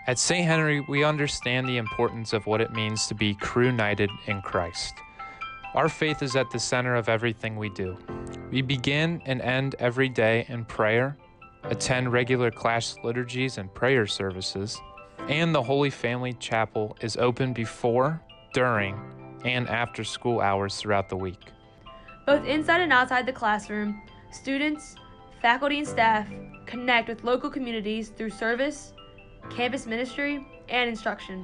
At St. Henry, we understand the importance of what it means to be crew-united in Christ. Our faith is at the center of everything we do. We begin and end every day in prayer, attend regular class liturgies and prayer services, and the Holy Family Chapel is open before, during, and after school hours throughout the week. Both inside and outside the classroom, students, faculty, and staff connect with local communities through service, campus ministry, and instruction.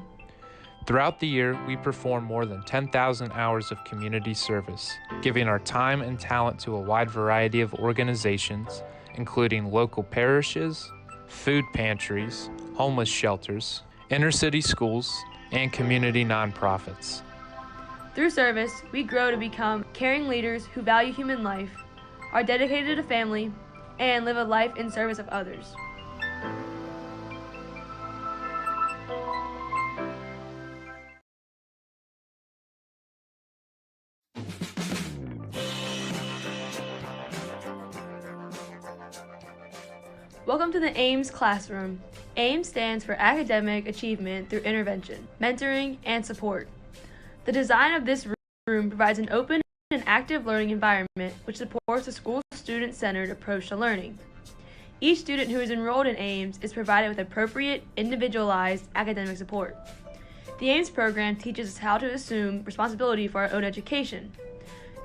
Throughout the year, we perform more than 10,000 hours of community service, giving our time and talent to a wide variety of organizations, including local parishes, food pantries, homeless shelters, inner-city schools, and community nonprofits. Through service, we grow to become caring leaders who value human life, are dedicated to family, and live a life in service of others. Welcome to the AIMS classroom. AIMS stands for Academic Achievement Through Intervention, Mentoring, and Support. The design of this room provides an open and active learning environment which supports a school student-centered approach to learning. Each student who is enrolled in AIMS is provided with appropriate, individualized academic support. The AIMS program teaches us how to assume responsibility for our own education,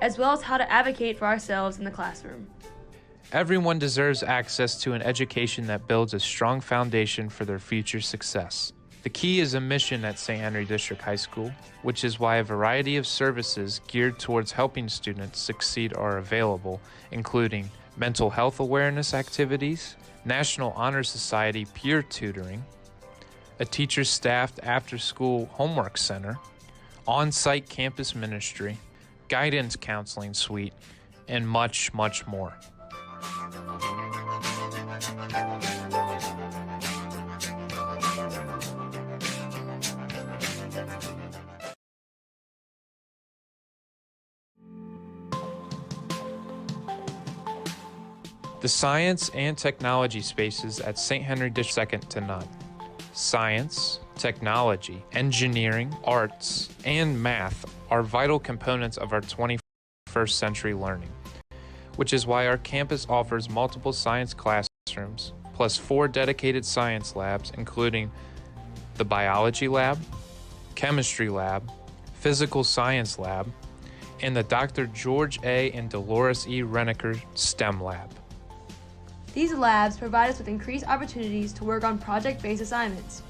as well as how to advocate for ourselves in the classroom. Everyone deserves access to an education that builds a strong foundation for their future success. The key is a mission at St. Henry District High School, which is why a variety of services geared towards helping students succeed are available, including mental health awareness activities, National Honor Society peer tutoring, a teacher-staffed after-school homework center, on-site campus ministry, guidance counseling suite, and much, much more. The science and technology spaces at St. Henry District second to none. Science, technology, engineering, arts, and math are vital components of our 21st century learning, which is why our campus offers multiple science classrooms, plus 4 dedicated science labs, including the biology lab, chemistry lab, physical science lab, and the Dr. George A. and Dolores E. Renneker STEM lab. These labs provide us with increased opportunities to work on project-based assignments.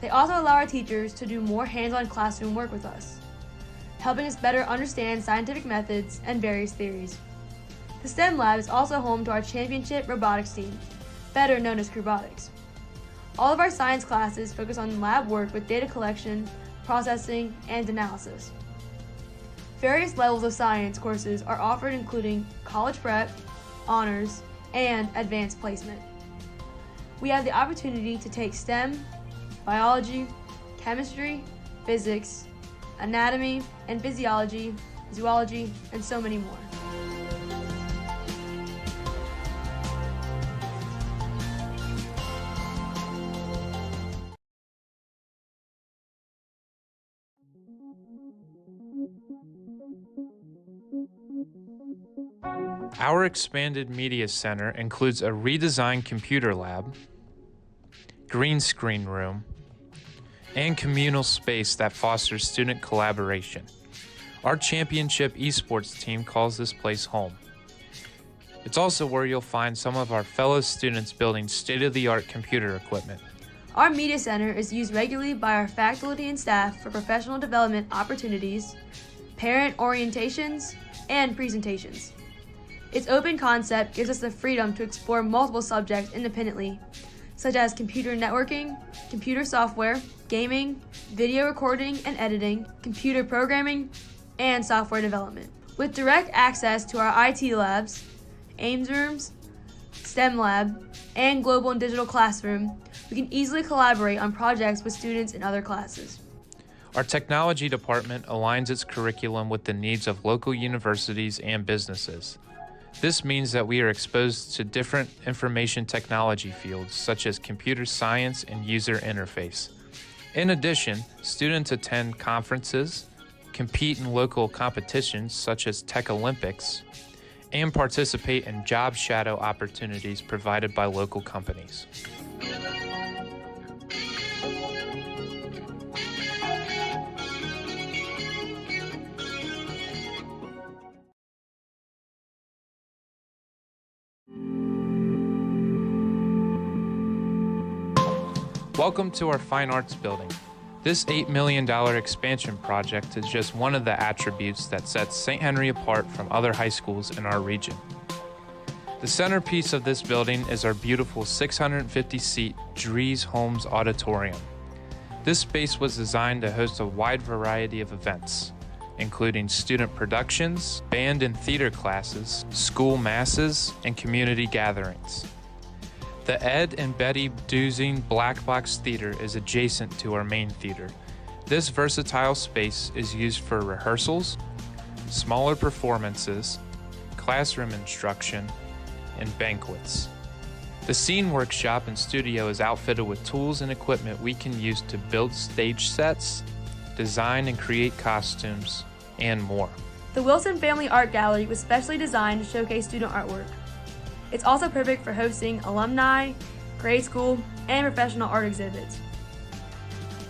They also allow our teachers to do more hands-on classroom work with us, helping us better understand scientific methods and various theories. The STEM lab is also home to our championship robotics team, better known as Crewbotics. All of our science classes focus on lab work with data collection, processing, and analysis. Various levels of science courses are offered, including college prep, honors, and advanced placement. We have the opportunity to take STEM, biology, chemistry, physics, anatomy and physiology, zoology, and so many more. Our expanded media center includes a redesigned computer lab, green screen room, and communal space that fosters student collaboration. Our championship esports team calls this place home. It's also where you'll find some of our fellow students building state-of-the-art computer equipment. Our media center is used regularly by our faculty and staff for professional development opportunities, parent orientations, and presentations. Its open concept gives us the freedom to explore multiple subjects independently, such as computer networking, computer software, gaming, video recording and editing, computer programming, and software development. With direct access to our IT labs, AIMS rooms, STEM lab, and global and digital classroom, we can easily collaborate on projects with students in other classes. Our technology department aligns its curriculum with the needs of local universities and businesses. This means that we are exposed to different information technology fields such as computer science and user interface. In addition, students attend conferences, compete in local competitions such as Tech Olympics, and participate in job shadow opportunities provided by local companies. Welcome to our Fine Arts Building. This $8 million expansion project is just one of the attributes that sets St. Henry apart from other high schools in our region. The centerpiece of this building is our beautiful 650-seat Dries Holmes Auditorium. This space was designed to host a wide variety of events, including student productions, band and theater classes, school masses, and community gatherings. The Ed and Betty Duzing Black Box Theater is adjacent to our main theater. This versatile space is used for rehearsals, smaller performances, classroom instruction, and banquets. The Scene Workshop and studio is outfitted with tools and equipment we can use to build stage sets, design and create costumes, and more. The Wilson Family Art Gallery was specially designed to showcase student artwork. It's also perfect for hosting alumni, grade school, and professional art exhibits.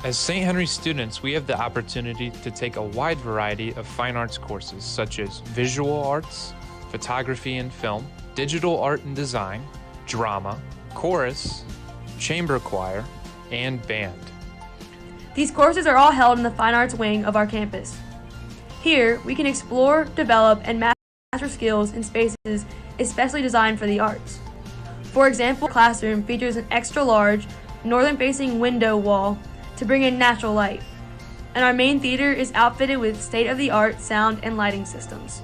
As St. Henry students, we have the opportunity to take a wide variety of fine arts courses such as visual arts, photography and film, digital art and design, drama, chorus, chamber choir, and band. These courses are all held in the Fine Arts wing of our campus. Here, we can explore, develop, and master skills in spaces especially designed for the arts. For example, the classroom features an extra-large, northern-facing window wall to bring in natural light, and our main theater is outfitted with state-of-the-art sound and lighting systems.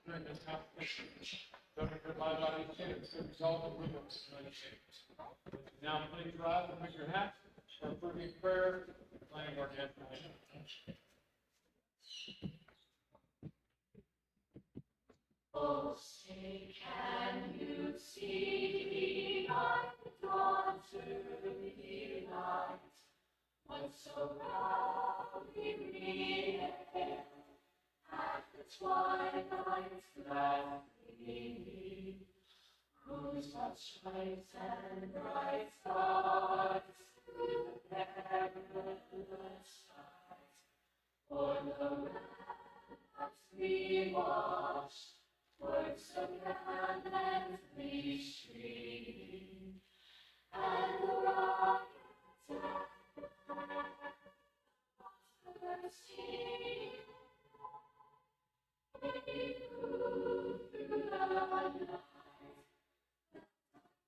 Now please rise and put your hats for approving prayer, planning our destination. Oh, say, can you see like the dawn's early light, what so proudly reared at the twilight's glad gleaming, whose such lights and bright stars through the perilous skies, o'er the ramparts we watched, words so gallantly streaming, and the rockets and bursting, they flew through the night.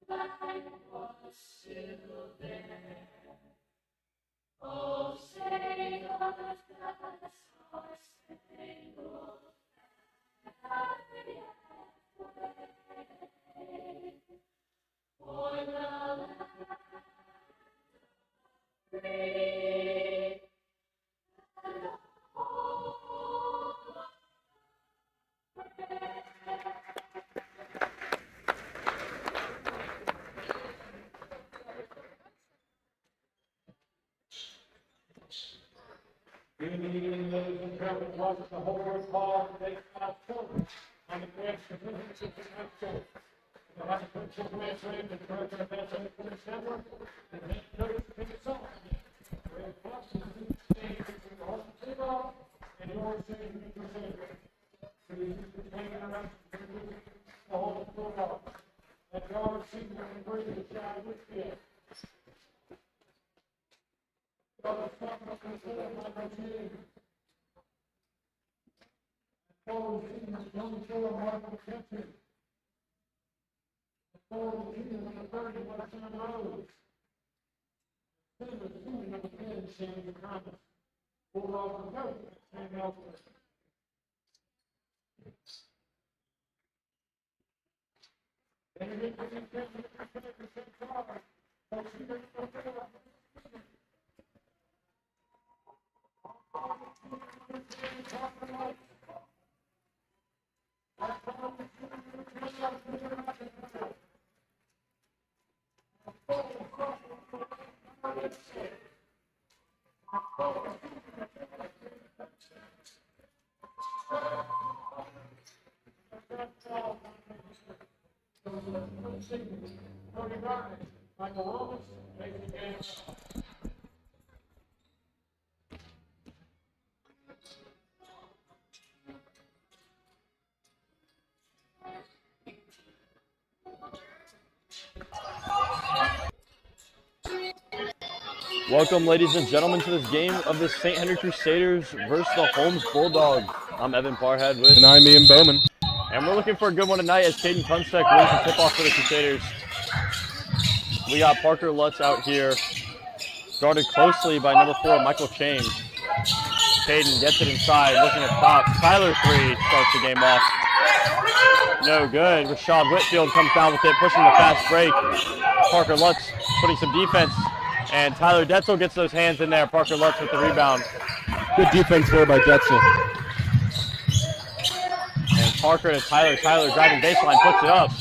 The flag was still there. Oh, say does that star-spangled banner yet wave for the land free and home? Ladies and gentlemen, welcome to Holmes Hall today. On the grand certificates of the council, the Vice Principal Administrator, the Director of Athletic Police Network, and the head coach of the song. We have questions to exchange between the hospital and your safety procedure. So you can take it around the hospital. And your senior and breathing shot with you. Welcome, ladies and gentlemen, to this game of the St. Henry Crusaders versus the Holmes Bulldogs. I'm Evan Parhead with... And I'm Ian Bowman. And we're looking for a good one tonight as Caden Kunsteck wins the tip-off for the Crusaders. We got Parker Lutz out here, guarded closely by number 4, Michael Chain. Caden gets it inside, looking at top. Tyler 3 starts the game off. No good. Rashad Whitfield comes down with it, pushing the fast break. Parker Lutz putting some defense. And Tyler Detzel gets those hands in there. Parker Lutz with the rebound. Good defense there by Detzel. And Parker to Tyler. Tyler driving baseline, puts it up.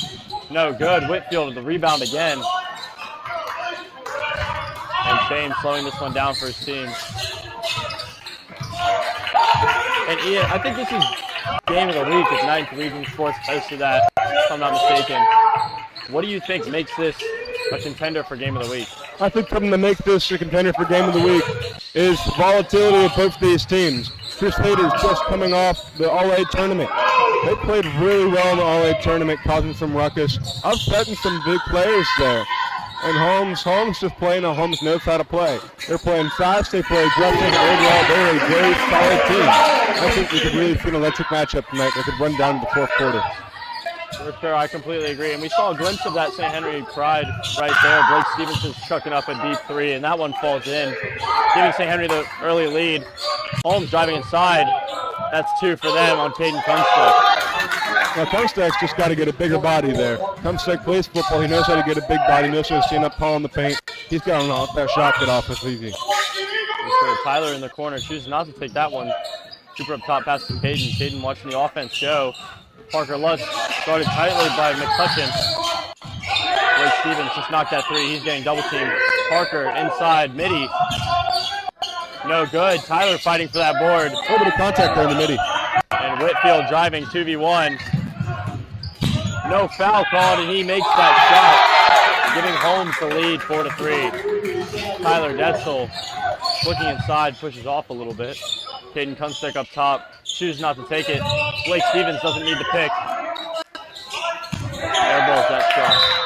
No good. Whitfield with the rebound again. And Shane slowing this one down for his team. And Ian, I think this is game of the week if 9th Region Sports posted that, if I'm not mistaken. What do you think makes this a contender for game of the week? I think something that makes this a contender for game of the week is the volatility of both these teams. Crusaders just coming off the All-A tournament. They played really well in the All-A tournament, causing some ruckus, upsetting some big players there. And Holmes just playing how Holmes knows how to play. They're playing fast, they play aggressive, and overall they're a very solid team. I think we could really see an electric matchup tonight that could run down to the fourth quarter. For sure, I completely agree. And we saw a glimpse of that St. Henry pride right there. Blake Stevenson's chucking up a deep 3, and that one falls in, giving St. Henry the early lead. Holmes driving inside. That's 2 for them on Caden Kunsteck. Now, Comstock's just got to get a bigger body there. Comstock plays football. He knows how to get a big body. He knows how to stand up tall in the paint. He's got to let that shot get off as easy. So Tyler in the corner chooses not to take that one. Cooper up top, pass to Caden. Caden watching the offense go. Parker Lutz started tightly by McCutcheon. Blake Stevens just knocked that three. He's getting double teamed. Parker inside, midi. No good. Tyler fighting for that board. A little bit of contact there in the midi. And Whitfield driving 2v1. No foul called, and he makes that shot, giving Holmes the lead 4-3. Tyler Detzel looking inside, pushes off a little bit. Caden Comstock up top, chooses not to take it. Blake Stevens doesn't need the pick. Airballs that shot.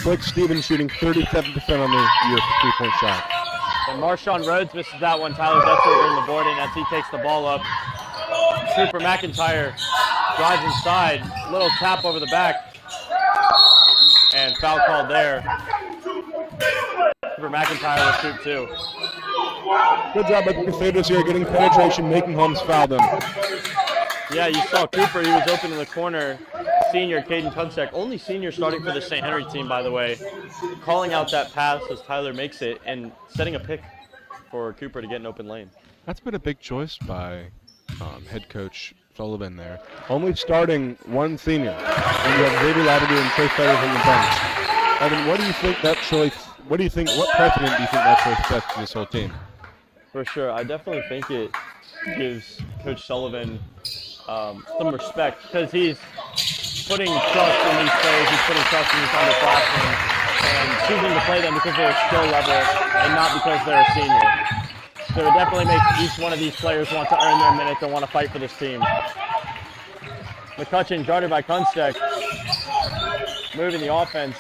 Blake Stevens shooting 37% on the year for three-point shot. And Marshawn Rhodes misses that one. Tyler Detzel bring the board in as he takes the ball up. Cooper McIntyre drives inside. Little tap over the back. And foul called there. Cooper McIntyre will shoot two. Good job by the Crusaders here getting penetration, making Holmes foul them. Yeah, you saw Cooper. He was open in the corner. Senior Caden Comstock, only senior starting for the St. Henry team, by the way. Calling out that pass as Tyler makes it and setting a pick for Cooper to get an open lane. That's been a big choice by head coach Sullivan there. Only starting one senior. And you have Xavier Labrador and Chase Fetters on the bench. Evan, what do you think that choice, what precedent do you think that choice sets to this whole team? For sure. I definitely think it gives Coach Sullivan some respect because he's putting trust in these players, he's putting trust in these underclassmen, and choosing to play them because they're a skill level and not because they're a senior. So it definitely makes each one of these players want to earn their minutes and want to fight for this team. McCutcheon guarded by Kunsteck, moving the offense.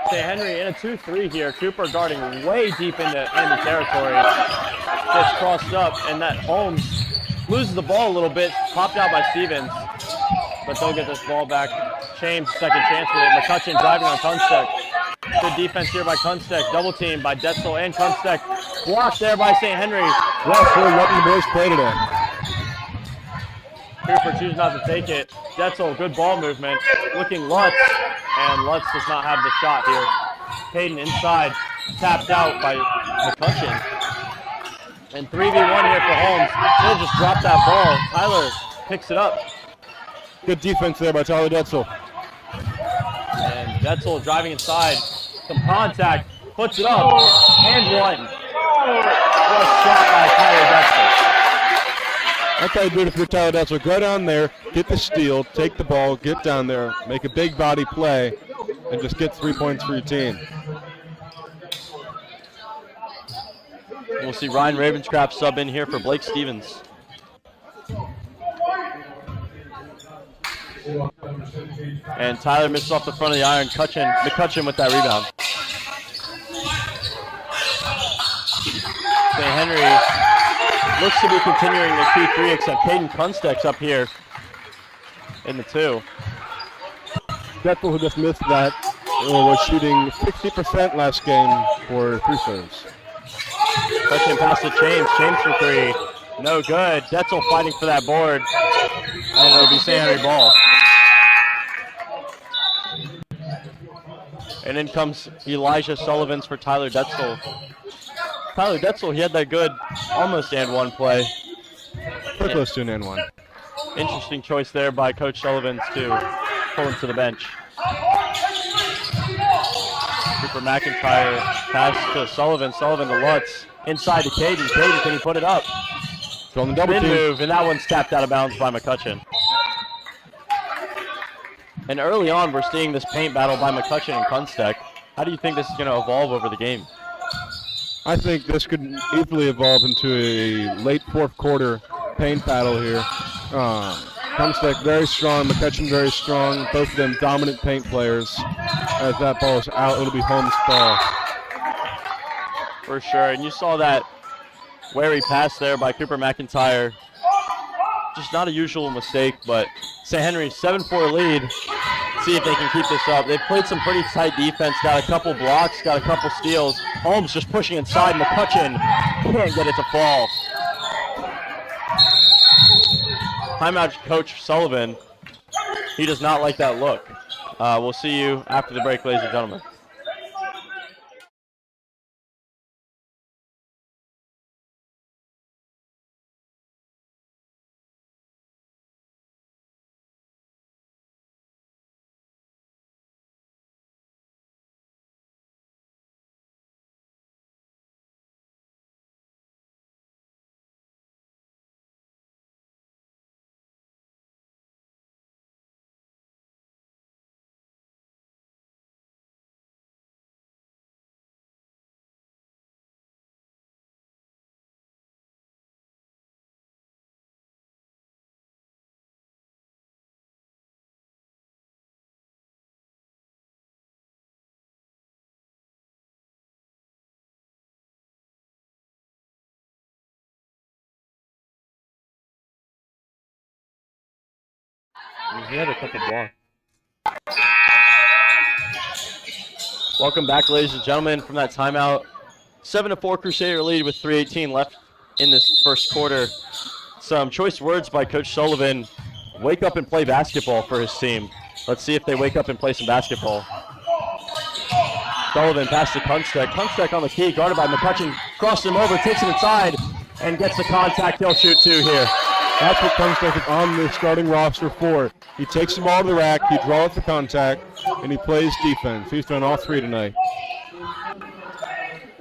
St. Henry in a 2-3 here. Cooper guarding way deep into enemy territory. Gets crossed up, and that Holmes loses the ball a little bit, popped out by Stevens. But they'll get this ball back. James, second chance with it. McCutcheon driving on Kunsteck. Good defense here by Kunsteck. Double team by Detzel and Kunsteck. Blocked there by St. Henry. Raffle letting the boys play today. Cooper chooses not to take it. Detzel, good ball movement. Looking Lutz, and Lutz does not have the shot here. Caden inside, tapped out by McCutcheon. And 3v1 here for Holmes. He'll just drop that ball. Tyler picks it up. Good defense there by Tyler Detzel. And Detzel driving inside. Some contact. Puts it up. And one. What a shot by Tyler Detzel. That's how you do it if you're Tyler Detzel. Go down there, get the steal, take the ball, get down there, make a big body play, and just get 3 points for your team. We'll see Ryan Ravenscraft sub in here for Blake Stevens. And Tyler misses off the front of the iron. McCutcheon with that rebound. St. Henry looks to be continuing the 2-3, except Caden Kunsteck's up here in the 2. Detzel, who just missed that, was shooting 60% last game for free throws. McCutcheon pass to James. James for 3. No good. Detzel fighting for that board. And it'll be St. Henry ball. And in comes Elijah Sullivans for Tyler Detzel. Tyler Detzel, he had that good almost and one play. Pretty close to an and one. Interesting choice there by Coach Sullivans to pull him to the bench. Cooper McIntyre pass to Sullivan. Sullivan to Lutz. Inside to Caden. Caden, can he put it up? On the double Spin team. move, and that one's tapped out of bounds by McCutcheon. And early on, we're seeing this paint battle by McCutcheon and Kunsteck. How do you think this is going to evolve over the game? I think this could easily evolve into a late fourth quarter paint battle here. Kunsteck very strong, McCutcheon very strong. Both of them dominant paint players. As that ball is out, it'll be Holmes' ball. For sure, and you saw that wary pass there by Cooper McIntyre just not a usual mistake, but St. Henry's 7-4 lead. See if they can keep this up. They've played some pretty tight defense, got a couple blocks, got a couple steals. Holmes just pushing inside. McCutcheon can't get it to fall. Timeout Coach Sullivan. He does not like that look. We'll see you after the break, ladies and gentlemen. He had a couple blocks. Welcome back, ladies and gentlemen, from that timeout. 7-4 Crusader lead with 3:18 left in this first quarter. Some choice words by Coach Sullivan. Wake up and play basketball for his team. Let's see if they wake up and play some basketball. Sullivan pass to Kunstek. Kunstek on the key, guarded by McCutcheon. Crosses him over, takes it inside, and gets the contact. He'll shoot two here. That's what Kunstek is on the starting roster for. He takes the ball to the rack, he draws the contact, and he plays defense. He's done all three tonight.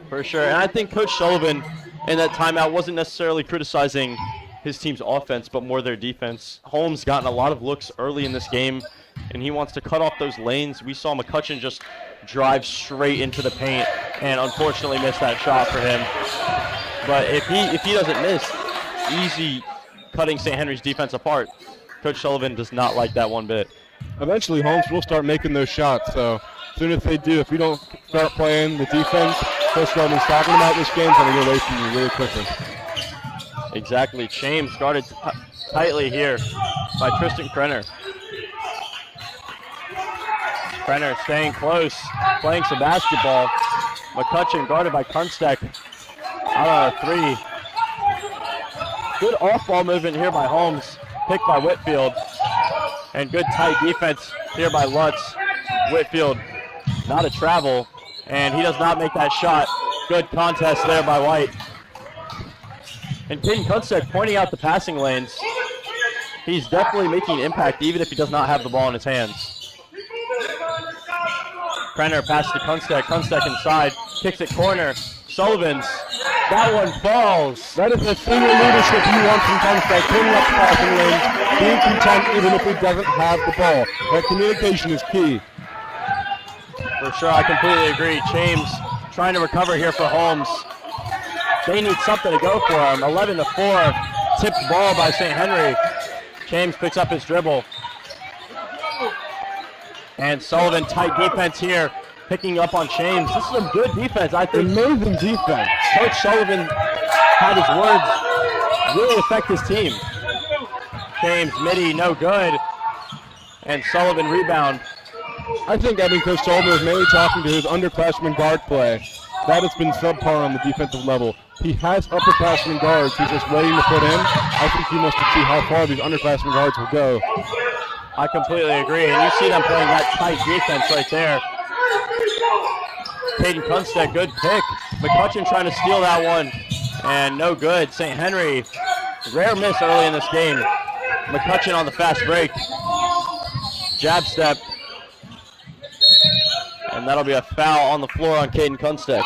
For sure, and I think Coach Sullivan in that timeout wasn't necessarily criticizing his team's offense, but more their defense. Holmes gotten a lot of looks early in this game, and he wants to cut off those lanes. We saw McCutcheon just drive straight into the paint, and unfortunately missed that shot for him. But if he doesn't miss, easy cutting St. Henry's defense apart. Coach Sullivan does not like that one bit. Eventually, Holmes will start making those shots, so as soon as they do, if you don't start playing the defense, Coach Sullivan's talking about this game's going to get away from you really quickly. Exactly. James guarded tightly here by Tristan Krenner. Krenner staying close, playing some basketball. McCutcheon guarded by Kunstek. Out on a three. Good off-ball movement here by Holmes, picked by Whitfield. And good tight defense here by Lutz. Whitfield, not a travel, and he does not make that shot. Good contest there by White. And Caden Kunstek pointing out the passing lanes. He's definitely making an impact even if he does not have the ball in his hands. Krenner passes to Kunstek. Kunstek inside, kicks it corner. Sullivan's. That one falls. That is the senior leadership you want from Kunstek, cleaning up the passing lanes, being content even if he doesn't have the ball. That communication is key. For sure, I completely agree. James trying to recover here for Holmes. They need something to go for him. 11-4, tipped ball by St. Henry. James picks up his dribble. And Sullivan, tight defense here, picking up on James. This is some good defense, I think. Amazing defense. Coach Sullivan had his words really affect his team. James, midi, no good. And Sullivan rebound. I think Coach Sullivan was mainly talking to his underclassmen guard play. That has been subpar on the defensive level. He has upperclassmen guards he's just waiting to put in. I think he must see how far these underclassmen guards will go. I completely agree, and you see them playing that tight defense right there. Caden Kunstek, good pick. McCutcheon trying to steal that one, and no good. St. Henry, rare miss early in this game. McCutcheon on the fast break. Jab step. And that'll be a foul on the floor on Caden Kunstek.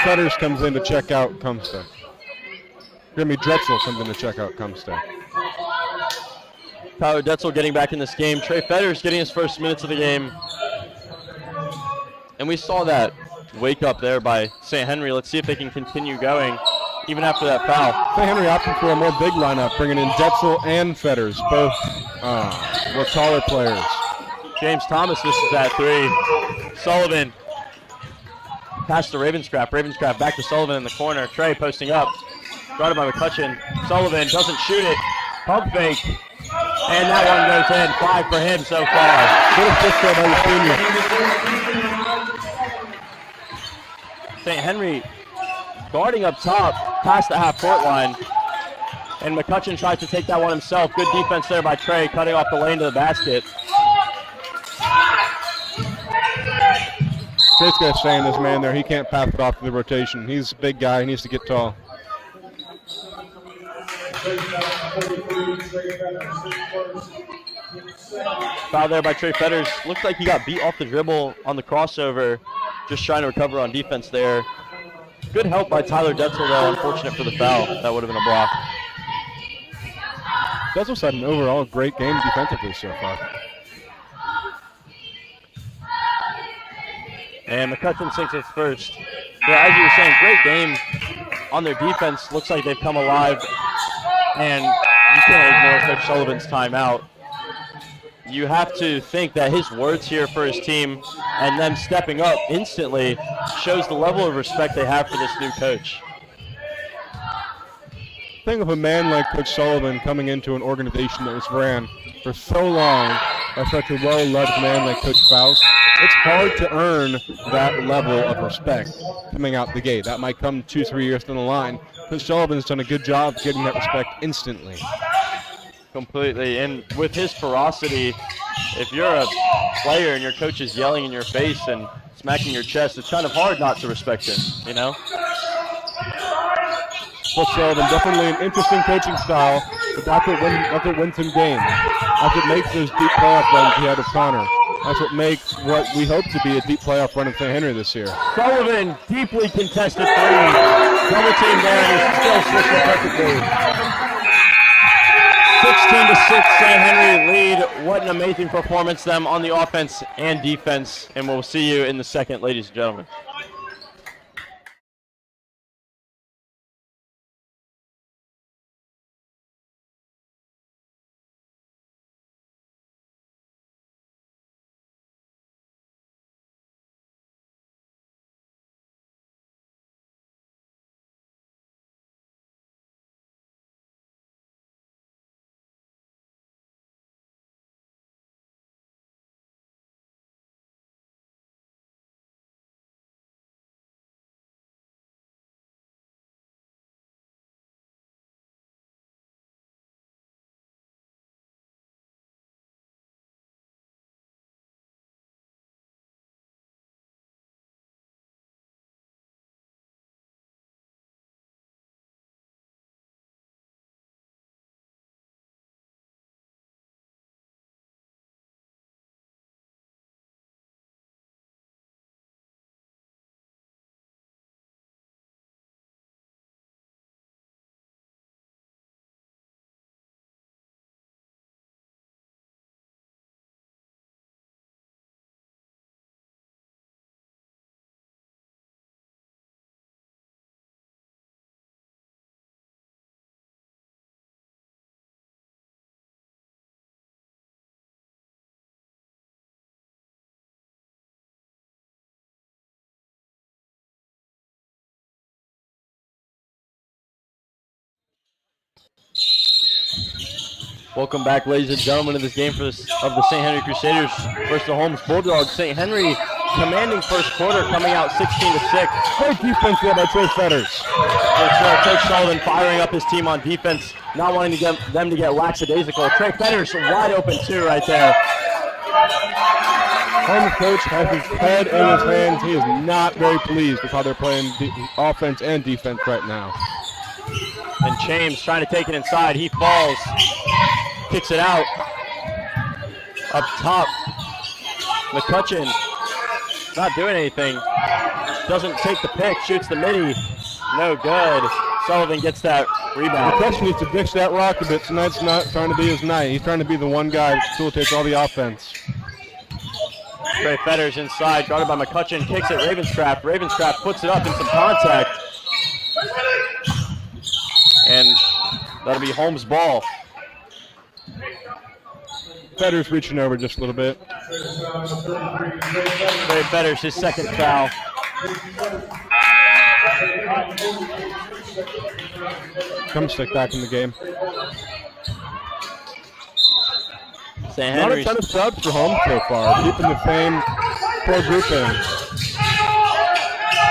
Fetters comes in to check out Kunstek. Grimmy Drexel comes in to check out Kunstek. Tyler Detzel getting back in this game. Trey Fetters getting his first minutes of the game. And we saw that wake up there by St. Henry. Let's see if they can continue going even after that foul. St. Henry opting for a more big lineup, bringing in Detzel and Fetters, both were taller players. James Thomas misses that three. Sullivan pass to Ravenscraft. Ravenscraft back to Sullivan in the corner. Trey posting up. guarded by McCutcheon. Sullivan doesn't shoot it. Pump fake. And that one goes in. 5 for him so far. Good assist there by the senior. St. Henry guarding up top past the half-court line. And McCutcheon tries to take that one himself. Good defense there by Trey, cutting off the lane to the basket. Trey's got to stay in this man there. He can't pass it off to the rotation. He's a big guy. He needs to get tall. Foul there by Trey Fetters. Looks like he got beat off the dribble on the crossover. Just trying to recover on defense there. Good help by Tyler Detzel, though. Unfortunate for the foul. That would have been a block. Detzel's had an overall great game defensively so far. And McCutcheon sinks his first. Yeah, as you were saying, great game on their defense. Looks like they've come alive. And you can't ignore Coach Sullivan's timeout. You have to think that his words here for his team and them stepping up instantly shows the level of respect they have for this new coach. Think of a man like Coach Sullivan coming into an organization that was ran for so long by such a well-loved man like Coach Faust. It's hard to earn that level of respect coming out the gate. That might come 2-3 years down the line. Coach Sullivan's done a good job getting that respect instantly. Completely, and with his ferocity, if you're a player and your coach is yelling in your face and smacking your chest, it's kind of hard not to respect him, you know? Coach Sullivan, definitely an interesting coaching style, but that's what wins him games. That's what makes those deep playoff runs he had with Connor. That's what makes what we hope to be a deep playoff run of St. Henry this year. Sullivan, deeply contested 3. Double team there, and he's still switching perfectly. 16-6, St. Henry lead. What an amazing performance them on the offense and defense. And we'll see you in the second, ladies and gentlemen. Welcome back, ladies and gentlemen, to this game of the St. Henry Crusaders versus the Holmes Bulldogs. St. Henry commanding first quarter, coming out 16-6. Great defense there by Trey Fetters. Coach Sullivan firing up his team on defense, not wanting to get them to get lackadaisical. Trey Fetters wide open too right there. Holmes coach has his head in his hands. He is not very pleased with how they're playing offense and defense right now. And James trying to take it inside. He falls, kicks it out. Up top, McCutcheon not doing anything. Doesn't take the pick, shoots the midi. No good. Sullivan gets that rebound. McCutcheon needs to ditch that rock a bit. Tonight's not trying to be his night. He's trying to be the one guy that facilitates all the offense. Trey Fetters inside, guarded by McCutcheon, kicks it, Ravenscraft. Ravenscraft puts it up in some contact. And that'll be Holmes' ball. Fetters reaching over just a little bit. Trey Fetters, his second foul. Comstock back in the game. St. Not a Henry's. ton of subs for Holmes so far, keeping the same core grouping.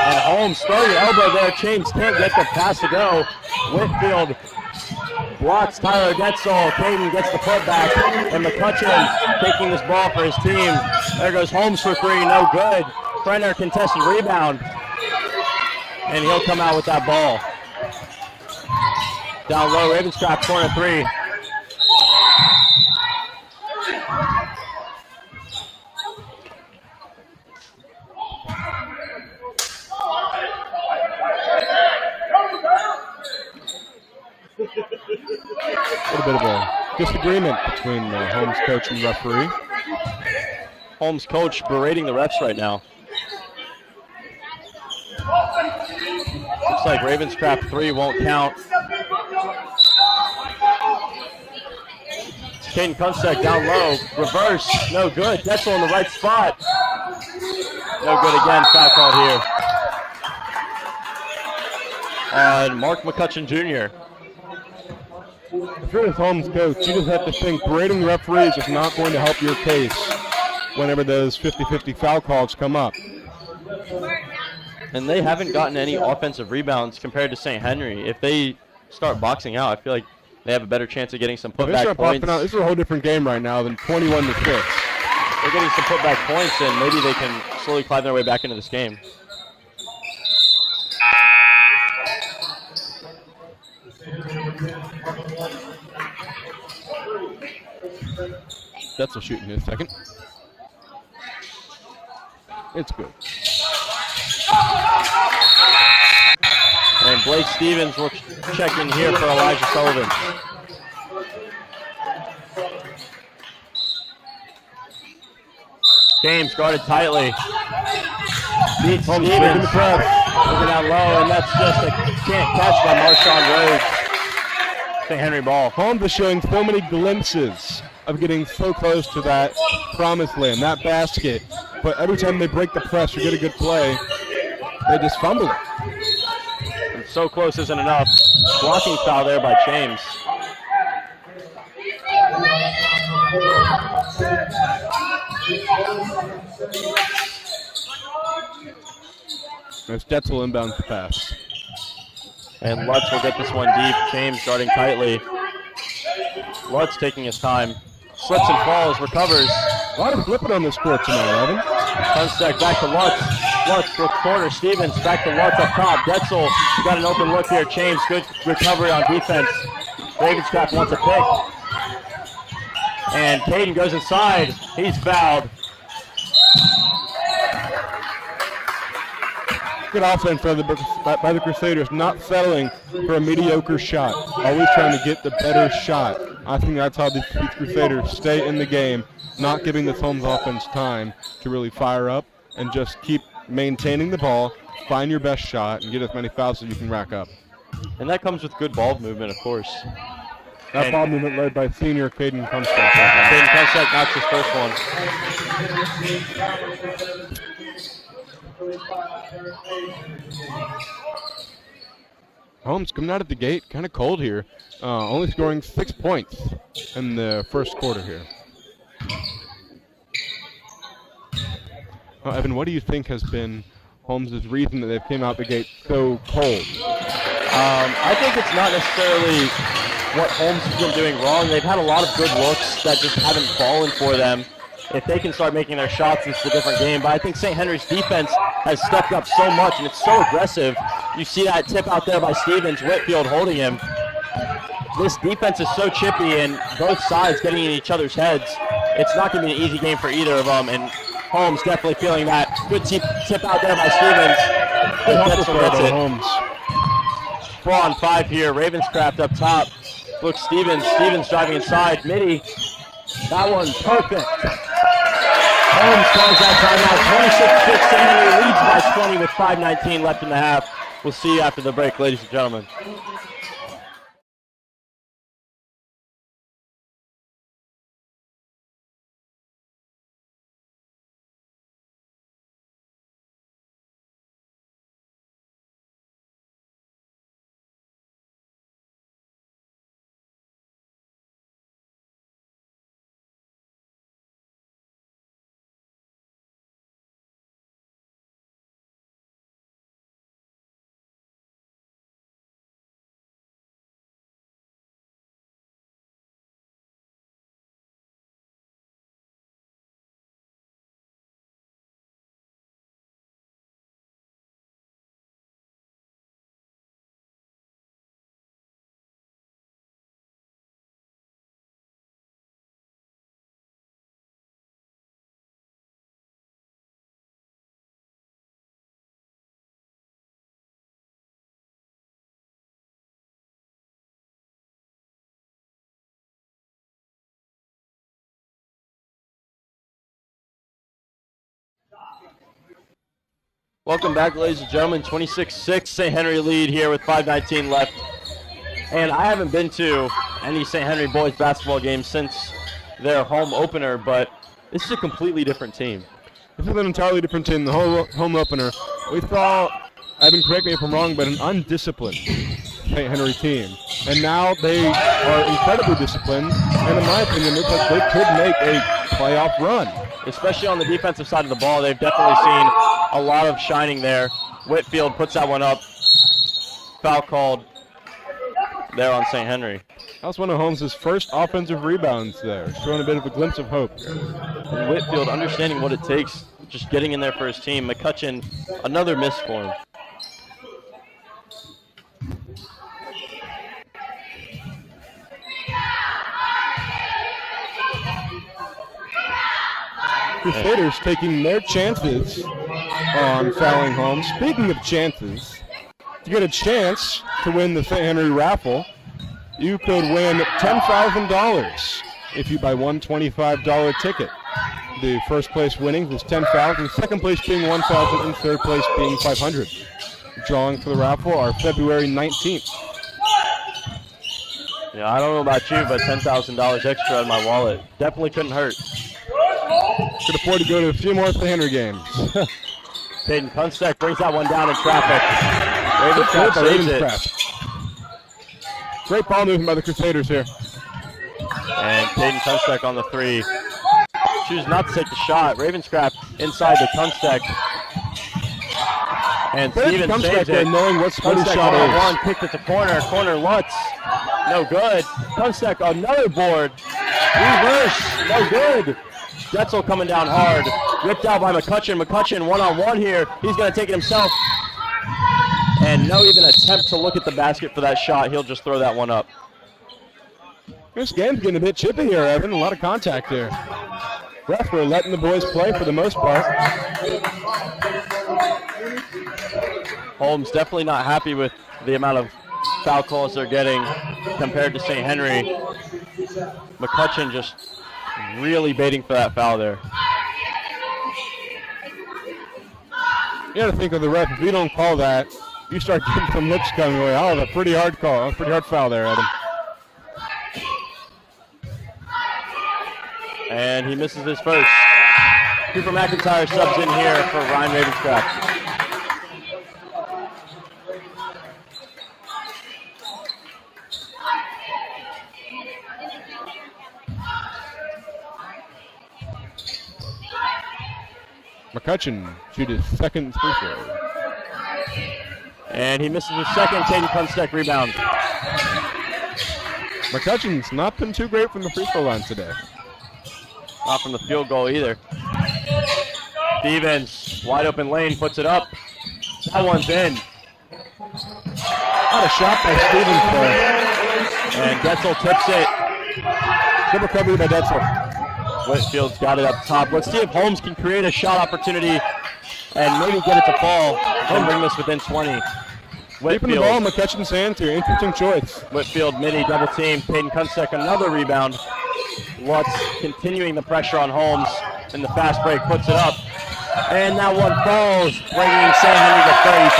And Holmes throwing the elbow there. James can't get the pass to go. Whitfield blocks Tyler Getzel. Caden gets the putback. And McCutcheon taking this ball for his team. There goes Holmes for three. No good. Brenner contested rebound. And he'll come out with that ball. Down low, Ravenscraft corner three. A little bit of a disagreement between the Holmes coach and referee. Holmes coach berating the refs right now. Looks like Ravenscraft three won't count. Caden Kunstec down low, reverse, no good. Detzel in the right spot. No good again, foul called here. On Mark McCutcheon Jr. If you're this Holmes coach, you just have to think berating the referees is not going to help your case whenever those 50-50 foul calls come up. And they haven't gotten any offensive rebounds compared to St. Henry. If they start boxing out, I feel like they have a better chance of getting some If they putback start points. popping out, this is a whole different game right now than 21-6. They're getting some putback points, and maybe they can slowly climb their way back into this game. Detzel shooting his second. It's good. And Blake Stevens will check in here for Elijah Sullivan. James guarded tightly. Beats Holmes Stevens. breaking the press. Looking down low, and that's just a can't catch by Marshawn Rhodes. St. Henry ball. Holmes is showing so many glimpses of getting so close to that promised land, that basket. But every time they break the press or get a good play, they just fumble it. And so close isn't enough. Blocking foul there by James. There's Detzel inbounds the pass. And Lutz will get this one deep. James guarding tightly. Lutz taking his time. Slips and falls, recovers. A lot of flipping on this court tonight, Evan. Kunstec back to Lutz. Lutz with corner. Stevens back to Lutz up top. Detzel got an open look here. James, good recovery on defense. Ravenscraft wants a pick. And Caden goes inside. He's fouled. Good offense by the Crusaders, not settling for a mediocre shot. Always trying to get the better shot. I think that's how these Crusaders stay in the game, not giving this Holmes offense time to really fire up and just keep maintaining the ball, find your best shot, and get as many fouls as you can rack up. And that comes with good ball movement, of course. That ball movement led by senior Caden Kunstec. Caden Kunstec knocks his first one. Holmes coming out of the gate, kind of cold here. Only scoring 6 points in the first quarter here. Evan, what do you think has been Holmes' reason that they've came out the gate so cold? I think it's not necessarily what Holmes has been doing wrong. They've had a lot of good looks that just haven't fallen for them. If they can start making their shots, it's a different game. But I think St. Henry's defense has stepped up so much, and it's so aggressive. You see that tip out there by Stevens, Whitfield holding him. This defense is so chippy, and both sides getting in each other's heads. It's not going to be an easy game for either of them, and Holmes definitely feeling that. Good tip out there by Stevens. Good hustle by Holmes. 4-on-5 here. Ravenscraft up top. Look, Stevens driving inside. Mitty. That one perfect. Holmes calls that timeout. 26-6. St. Henry leads by 20 with 5:19 left in the half. We'll see you after the break, ladies and gentlemen. Welcome back, ladies and gentlemen. 26-6 St. Henry lead here with 5:19 left. And I haven't been to any St. Henry boys basketball games since their home opener, but this is a completely different team. This is an entirely different team. The whole home opener, we saw, Evan, correct me if I'm wrong, but an undisciplined St. Henry team. And now they are incredibly disciplined, and in my opinion, looks like they could make a playoff run. Especially on the defensive side of the ball, they've definitely seen a lot of shining there. Whitfield puts that one up. Foul called there on St. Henry. That was one of Holmes' first offensive rebounds there, showing a bit of a glimpse of hope. And Whitfield understanding what it takes, just getting in there for his team. McCutcheon, another miss for him. Crusaders taking their chances on fouling Holmes. Speaking of chances, to get a chance to win the St. Henry Raffle, you could win $10,000 if you buy one $25 ticket. The first place winnings is $10,000, second place being $1,000, and third place being $500. Drawing for the raffle are February 19th. Yeah, I don't know about you, but $10,000 extra in my wallet definitely couldn't hurt. Could afford to go to a few more St. Henry games. Peyton Kunstek brings that one down in traffic. Ravenscraft saves it. Ravenscraft. Great ball movement by the Crusaders here. And Peyton Kunstek on the three. Chooses not to take the shot. Ravenscraft inside the Kunstek. And Stevens saves it. Knowing what spot his Kunstek shot on is. one, kicked it to corner. Corner Lutz. No good. Kunstek another board. Reverse. No good. Detzel coming down hard. Ripped out by McCutcheon. McCutcheon one-on-one here. He's going to take it himself. And no even attempt to look at the basket for that shot. He'll just throw that one up. This game's getting a bit chippy here, Evan. A lot of contact here. Raffle letting the boys play for the most part. Holmes definitely not happy with the amount of foul calls they're getting compared to St. Henry. McCutcheon just really baiting for that foul there. You got to think of the ref. If you don't call that, you start getting some looks coming away. Oh, that's a pretty hard call. Pretty hard foul there, Adam. And he misses his first. Cooper McIntyre subs in here for Ryan Ravenscraft. McCutcheon shoot his second free throw. And he misses his second. Caden Kunstek rebound. McCutcheon's not been too great from the free throw line today. Not from the field goal either. Stevens, wide open lane, puts it up. That one's in. Not a shot by Stevens there. And Detzel tips it. Good recovery by Detzel. Whitfield's got it up top. Let's see if Holmes can create a shot opportunity and maybe get it to fall and bring this within 20. Keeping the ball in McCutcheon's hands here. Interesting choice. Whitfield mini double team. Peyton Kunstek another rebound. Lutz continuing the pressure on Holmes in the fast break, puts it up. And that one falls, bringing St. Henry to 30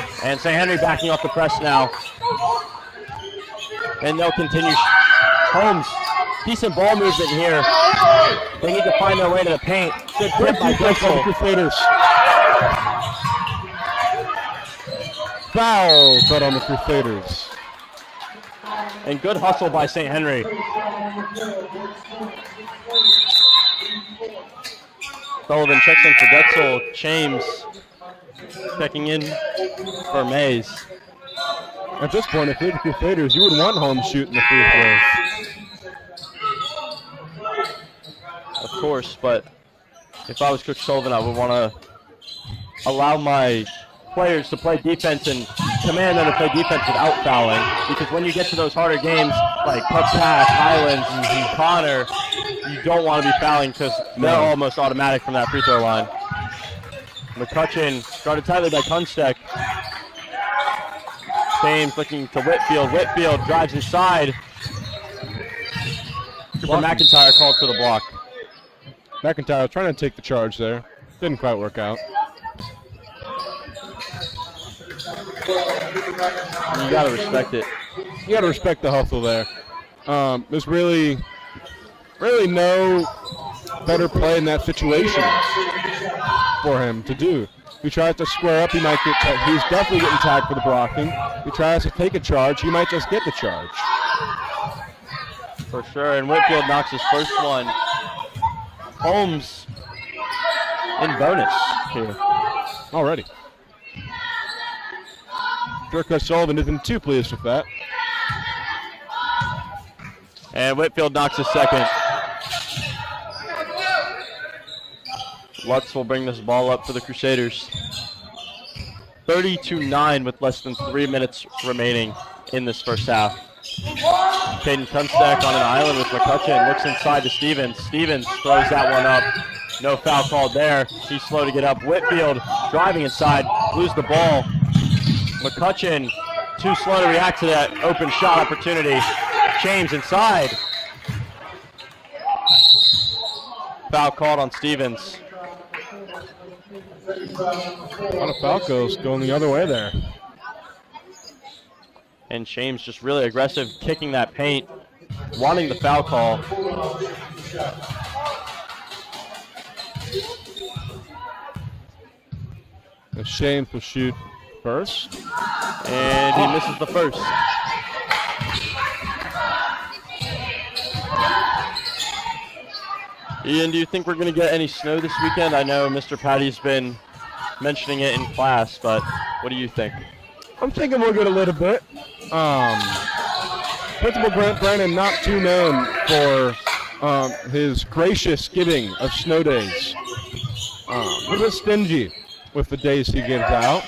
points. And St. Henry backing off the press now. And they'll continue. Holmes, decent ball movement here. They need to find their way to the paint. Good tip by Detzel. Crusaders. Foul caught on the Crusaders. And good hustle by St. Henry. Sullivan checks in for Detzel. James checking in for Mays. At this point, if you're the Crusaders, you would want Holmes shooting the free throws. Of course, but if I was Coach Sullivan, I would want to allow my players to play defense and command them to play defense without fouling, because when you get to those harder games like Puck Pass, Highlands, and Connor, you don't want to be fouling because they're almost automatic from that free throw line. McCutcheon guarded tightly by Kunstek. James looking to Whitfield. Whitfield drives inside. Cooper McIntyre called for the block. McIntyre trying to take the charge there. Didn't quite work out. You got to respect it. You got to respect the hustle there. There's really no better play in that situation for him to do. He tries to square up, he might get tagged. He's definitely getting tagged for the blocking. He tries to take a charge, he might just get the charge. For sure, and Whitfield knocks his first one. Holmes in bonus here. Already. Sure, Coach Sullivan isn't too pleased with that. And Whitfield knocks his second. Lutz will bring this ball up for the Crusaders. 30-9 with less than 3 minutes remaining in this first half. Caden Kunstech on an island with McCutcheon, looks inside to Stevens. Stevens throws that one up. No foul called there. He's slow to get up. Whitfield driving inside, lose the ball. McCutcheon too slow to react to that open shot opportunity. James inside. Foul called on Stevens. A lot of Falcos going the other way there. And James just really aggressive, kicking that paint, wanting the foul call. James will shoot first. And he misses the first. Ian, do you think we're going to get any snow this weekend? I know Mr. Patty's been mentioning it in class, but what do you think? I'm thinking we'll get a little bit. Principal Brandon not too known for his gracious giving of snow days. A little bit stingy with the days he gives out,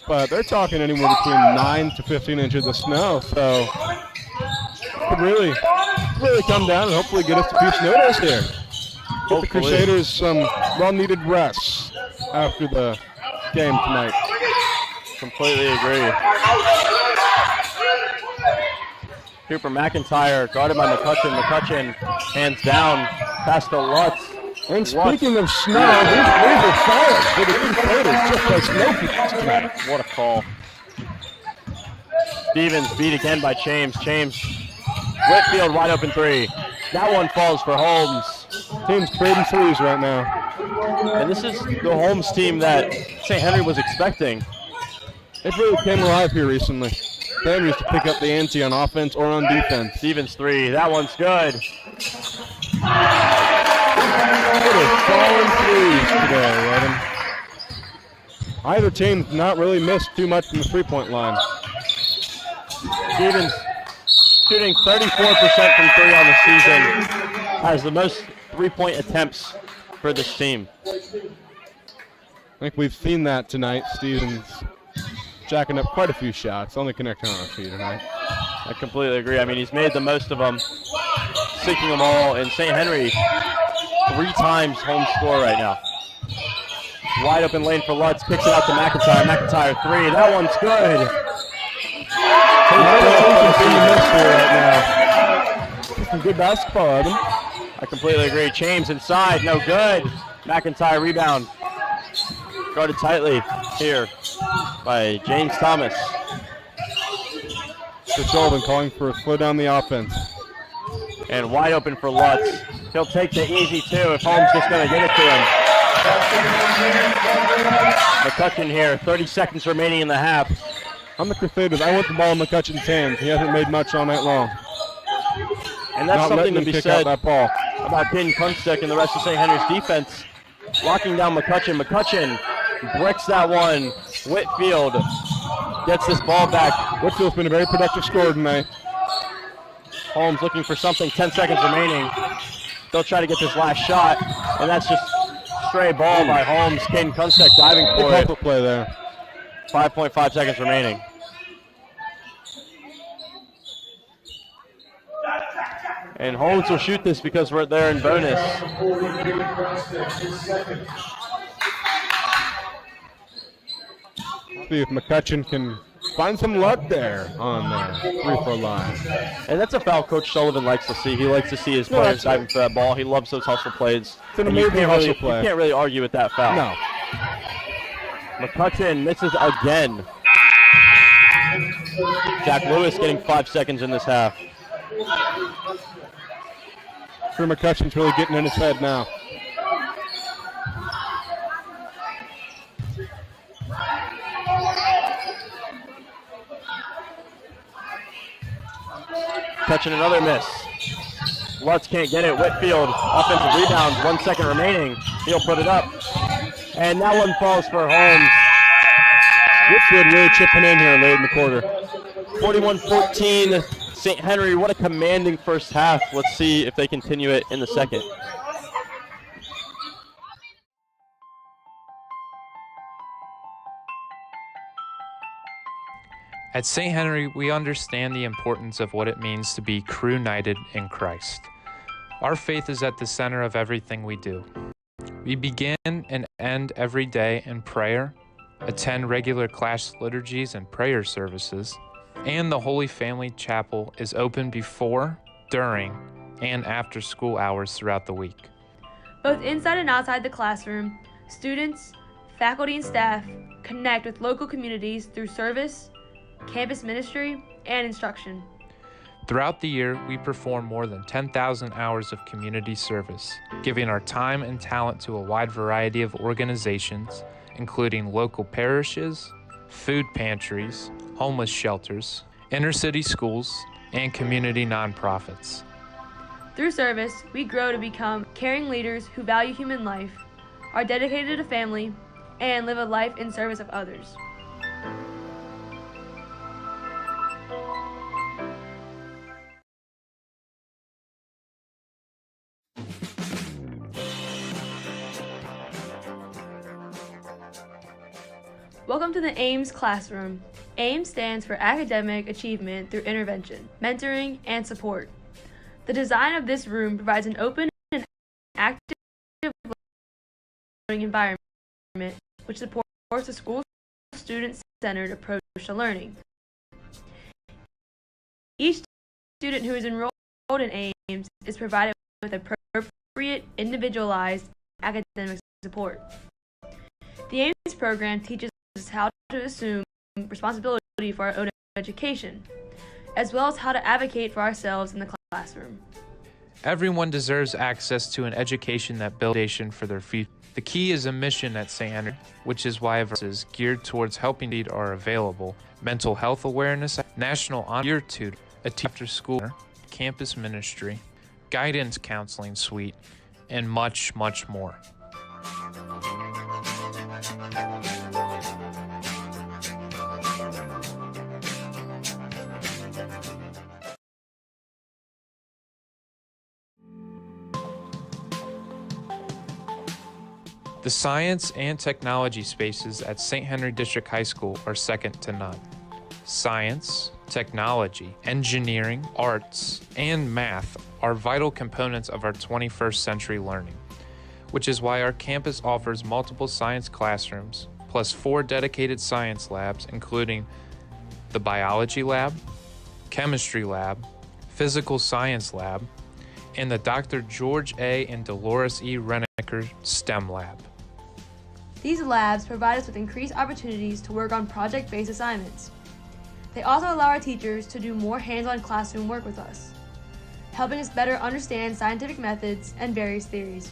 but they're talking anywhere between 9 to 15 inches of snow, so it could really come down and hopefully get us a few snow days here. Give the Crusaders some well-needed rest after the game tonight. Completely agree. Cooper McIntyre guarded by McCutcheon. McCutcheon hands down, pass to Lutz. And speaking of snow, these are solid for the Crusaders, just like snow peaks tonight. What a call. Stevens beat again by James. Whitfield wide open three. That one falls for Holmes. Team's trading threes right now. And this is the Holmes team that St. Henry was expecting. It really came alive here recently. St. Henry used to pick up the ante on offense or on defense. Stevens three. That one's good. What a solid threes today, Evan. Either team's not really missed too much from the three-point line. Stevens shooting 34% from three on the season. Has the most three-point attempts for this team. I think we've seen that tonight. Stevens jacking up quite a few shots, only connecting on a few tonight. I completely agree. I mean, he's made the most of them, sinking them all. And St. Henry, 3 times home score right now. Wide open lane for Lutz, picks it out to McIntyre. McIntyre three. That one's good. Some good basketball, Evan. I completely agree. James inside, no good. McIntyre rebound. Guarded tightly here by James Thomas. Sullivan calling for a slow down the offense. And wide open for Lutz. He'll take the easy two if Holmes just going to give it to him. McCutcheon here, 30 seconds remaining in the half. I'm the Crusaders. I want the ball in McCutcheon's hands. He hasn't made much all night long. And that's not something to letting him be kick said out that ball. about Caden Kunstech and the rest of St. Henry's defense. Locking down McCutcheon. McCutcheon bricks that one. Whitfield gets this ball back. Whitfield's been a very productive scorer tonight. Holmes looking for something, 10 seconds remaining. They'll try to get this last shot, and that's just stray ball by Holmes. Caden Kunstech diving for it. Good play there. 5.5 seconds remaining. And Holmes will shoot this because we're there in bonus. See if McCutcheon can find some luck there on the free throw line. And that's a foul Coach Sullivan likes to see. He likes to see his players diving for that ball. He loves those hustle plays. It's an amazing hustle play. You can't really argue with that foul. No. McCutcheon misses again. Jack Lewis getting 5 seconds in this half. Sure, McCutcheon's really getting in his head now. Catching another miss. Lutz can't get it. Whitfield, offensive rebound, 1 second remaining. He'll put it up. And that one falls for Holmes. Whitfield really chipping in here late in the quarter. 41-14, St. Henry. What a commanding first half. Let's see if they continue it in the second. At St. Henry, we understand the importance of what it means to be crew-united in Christ. Our faith is at the center of everything we do. We begin and end every day in prayer, attend regular class liturgies and prayer services, and the Holy Family Chapel is open before, during, and after school hours throughout the week. Both inside and outside the classroom, students, faculty, and staff connect with local communities through service, campus ministry, and instruction. Throughout the year, we perform more than 10,000 hours of community service, giving our time and talent to a wide variety of organizations, including local parishes, food pantries, homeless shelters, inner-city schools, and community nonprofits. Through service, we grow to become caring leaders who value human life, are dedicated to family, and live a life in service of others. Welcome to the AIMS classroom. AIMS stands for Academic Achievement Through Intervention, Mentoring, and Support. The design of this room provides an open and active learning environment which supports a school-student-centered approach to learning. Each student who is enrolled in AIMS is provided with appropriate, individualized academic support. The AIMS program teaches us how to assume responsibility for our own education, as well as how to advocate for ourselves in the classroom. Everyone deserves access to an education that builds a foundation for their future. The key is a mission at St. Henry, which is why services geared towards helping need are available. Mental health awareness, national honor tutor, a after-school campus ministry, guidance counseling suite, and much, much more. The science and technology spaces at St. Henry District High School are second to none. Science, technology, engineering, arts, and math are vital components of our 21st century learning, which is why our campus offers multiple science classrooms, plus 4 dedicated science labs, including the biology lab, chemistry lab, physical science lab, and the Dr. George A. and Dolores E. Renneker STEM lab. These labs provide us with increased opportunities to work on project-based assignments. They also allow our teachers to do more hands-on classroom work with us, helping us better understand scientific methods and various theories.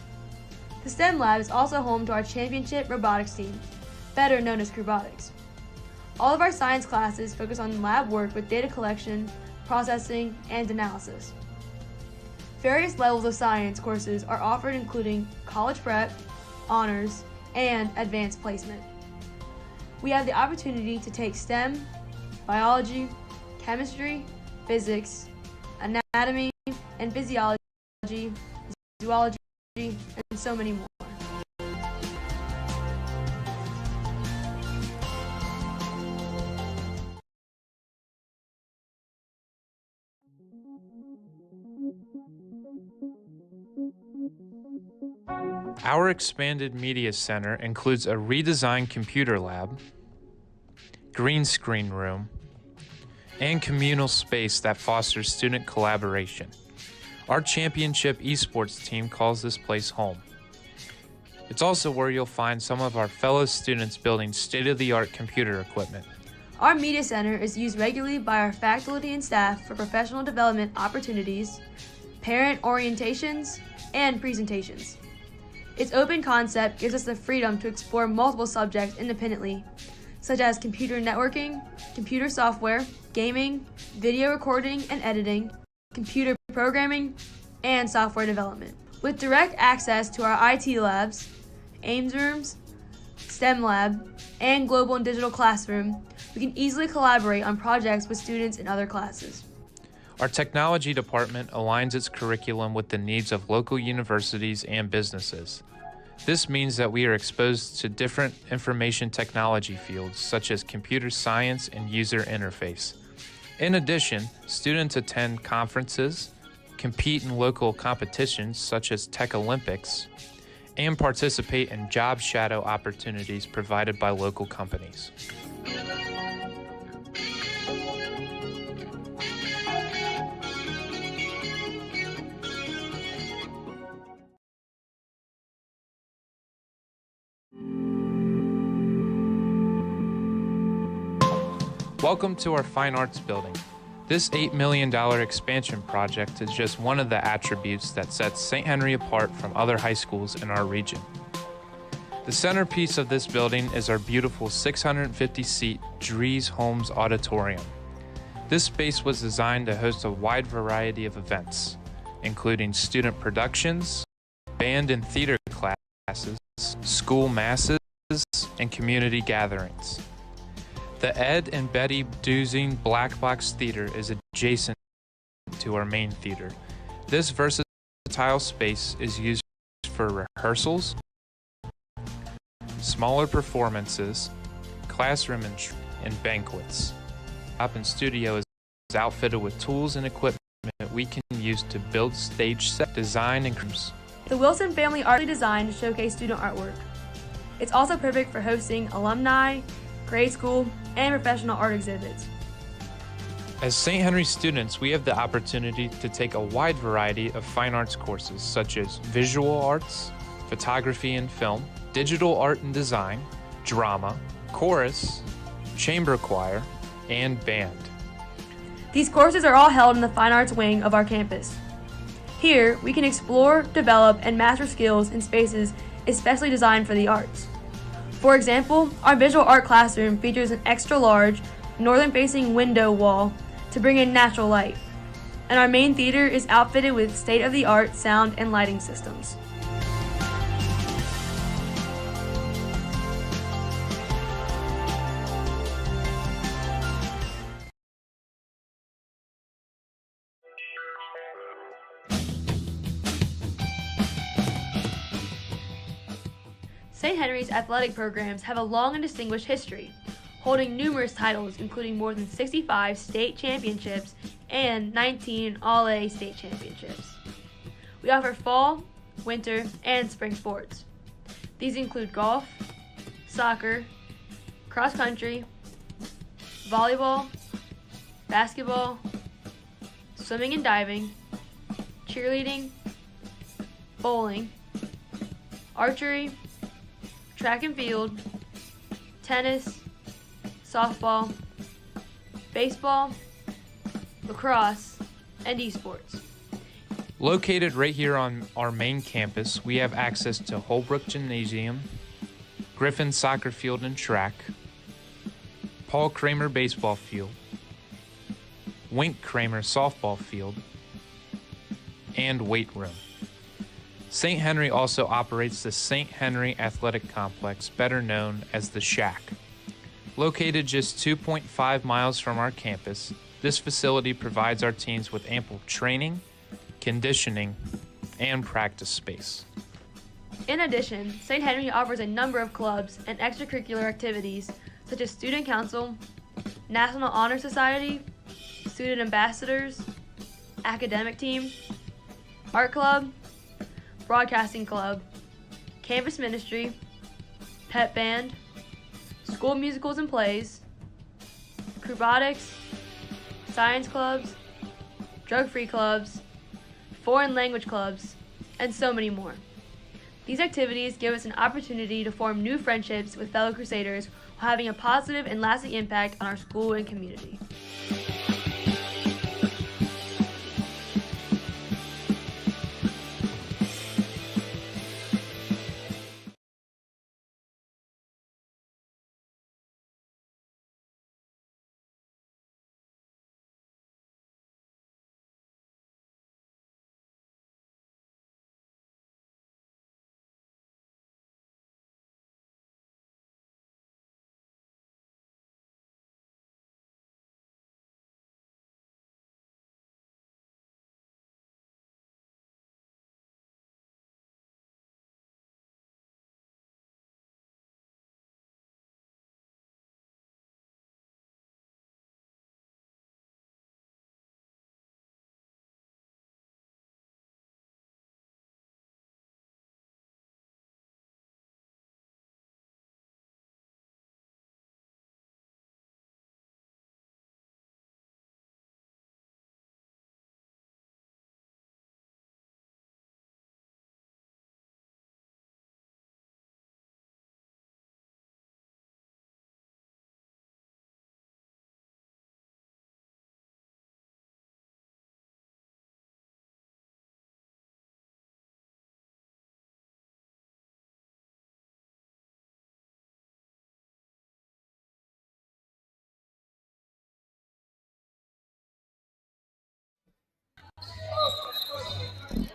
The STEM lab is also home to our championship robotics team, better known as Crewbotics. All of our science classes focus on lab work with data collection, processing, and analysis. Various levels of science courses are offered, including college prep, honors, and advanced placement. We have the opportunity to take STEM, biology, chemistry, physics, anatomy, and physiology, zoology, and so many more. Our expanded media center includes a redesigned computer lab, green screen room, and communal space that fosters student collaboration. Our championship esports team calls this place home. It's also where you'll find some of our fellow students building state-of-the-art computer equipment. Our media center is used regularly by our faculty and staff for professional development opportunities, parent orientations, and presentations. Its open concept gives us the freedom to explore multiple subjects independently, such as computer networking, computer software, gaming, video recording and editing, computer programming, and software development. With direct access to our IT labs, AIMS rooms, STEM lab, and global and digital classroom, we can easily collaborate on projects with students in other classes. Our technology department aligns its curriculum with the needs of local universities and businesses. This means that we are exposed to different information technology fields such as computer science and user interface. In addition, students attend conferences, compete in local competitions such as Tech Olympics, and participate in job shadow opportunities provided by local companies. Welcome to our Fine Arts Building. This $8 million expansion project is just one of the attributes that sets St. Henry apart from other high schools in our region. The centerpiece of this building is our beautiful 650-seat Dries Holmes Auditorium. This space was designed to host a wide variety of events, including student productions, band and theater classes, school masses, and community gatherings. The Ed and Betty Duzing Black Box Theater is adjacent to our main theater. This versatile space is used for rehearsals, smaller performances, classroom and banquets. Shop and studio is outfitted with tools and equipment we can use to build stage set, design, and crews. The Wilson family art is designed to showcase student artwork. It's also perfect for hosting alumni, grade school, and professional art exhibits. As St. Henry students, we have the opportunity to take a wide variety of fine arts courses such as visual arts, photography and film, digital art and design, drama, chorus, chamber choir, and band. These courses are all held in the Fine Arts wing of our campus. Here, we can explore, develop, and master skills in spaces especially designed for the arts. For example, our visual art classroom features an extra-large, northern-facing window wall to bring in natural light, and our main theater is outfitted with state-of-the-art sound and lighting systems. St. Henry's athletic programs have a long and distinguished history, holding numerous titles including more than 65 state championships and 19 All-A state championships. We offer fall, winter, and spring sports. These include golf, soccer, cross country, volleyball, basketball, swimming and diving, cheerleading, bowling, archery, track and field, tennis, softball, baseball, lacrosse, and esports. Located right here on our main campus, we have access to Holbrook Gymnasium, Griffin Soccer Field and Track, Paul Kramer Baseball Field, Wink Kramer Softball Field, and weight room. St. Henry also operates the St. Henry Athletic Complex, better known as the Shack. Located just 2.5 miles from our campus, this facility provides our teams with ample training, conditioning, and practice space. In addition, St. Henry offers a number of clubs and extracurricular activities such as Student Council, National Honor Society, Student Ambassadors, Academic Team, Art Club, Broadcasting Club, Campus Ministry, Pep Band, School Musicals and Plays, Acrobatics, science clubs, drug-free clubs, foreign language clubs, and so many more. These activities give us an opportunity to form new friendships with fellow Crusaders while having a positive and lasting impact on our school and community.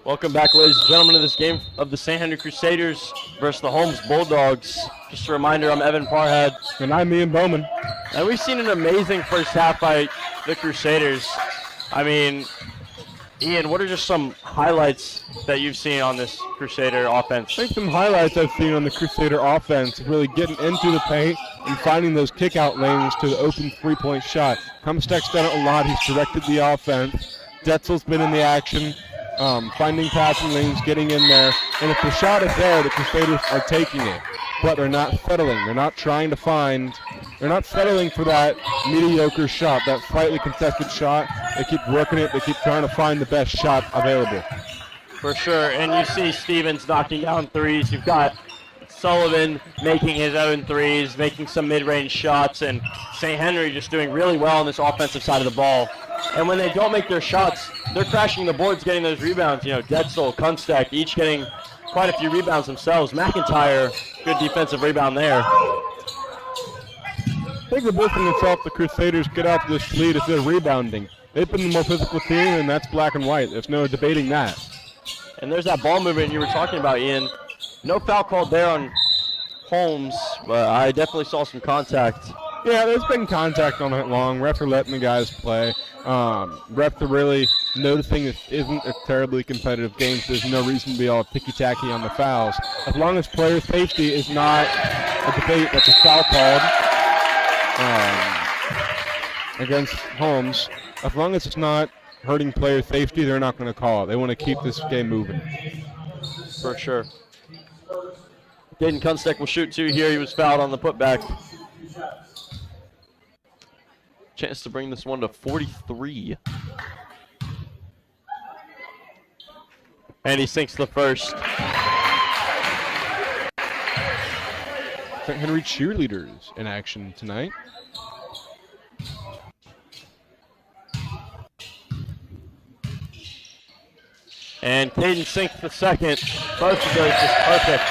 Welcome back, ladies and gentlemen, to this game of the St. Henry Crusaders versus the Holmes Bulldogs. Just a reminder, I'm Evan Parhead. And I'm Ian Bowman. And we've seen an amazing first half by the Crusaders. I mean, Ian, what are just some highlights that you've seen on this Crusader offense? I think some highlights I've seen on the Crusader offense is really getting into the paint and finding those kick-out lanes to the open three-point shot. Comstock's done it a lot. He's directed the offense. Detzel's been in the action. Finding passing lanes, getting in there, and if the shot is there, the Crusaders are taking it, but they're not settling. They're not settling for that mediocre shot, that slightly contested shot. They keep working it. They keep trying to find the best shot available. For sure, and you see Stevens knocking down threes. You've got Sullivan making his own threes, making some mid-range shots, and St. Henry just doing really well on this offensive side of the ball. And when they don't make their shots, they're crashing the boards, getting those rebounds. You know, Detzel, Kunstec, each getting quite a few rebounds themselves. McIntyre, good defensive rebound there. I think the big thing that's helped the Crusaders get out to this lead is their rebounding. They've been the more physical team, and that's black and white. There's no debating that. And there's that ball movement you were talking about, Ian. No foul called there on Holmes, but I definitely saw some contact. Yeah, there's been contact on it long. Refs are letting the guys play. Refs are really noticing this isn't a terribly competitive game, so there's no reason to be all ticky-tacky on the fouls. As long as player safety is not a debate that's a foul called against Holmes, as long as it's not hurting player safety, they're not going to call it. They want to keep this game moving. For sure. Caden Kunstec will shoot two here. He was fouled on the putback. Chance to bring this one to 43. And he sinks the first. St. Henry cheerleaders in action tonight. And Caden sinks the second. Both of those just perfect.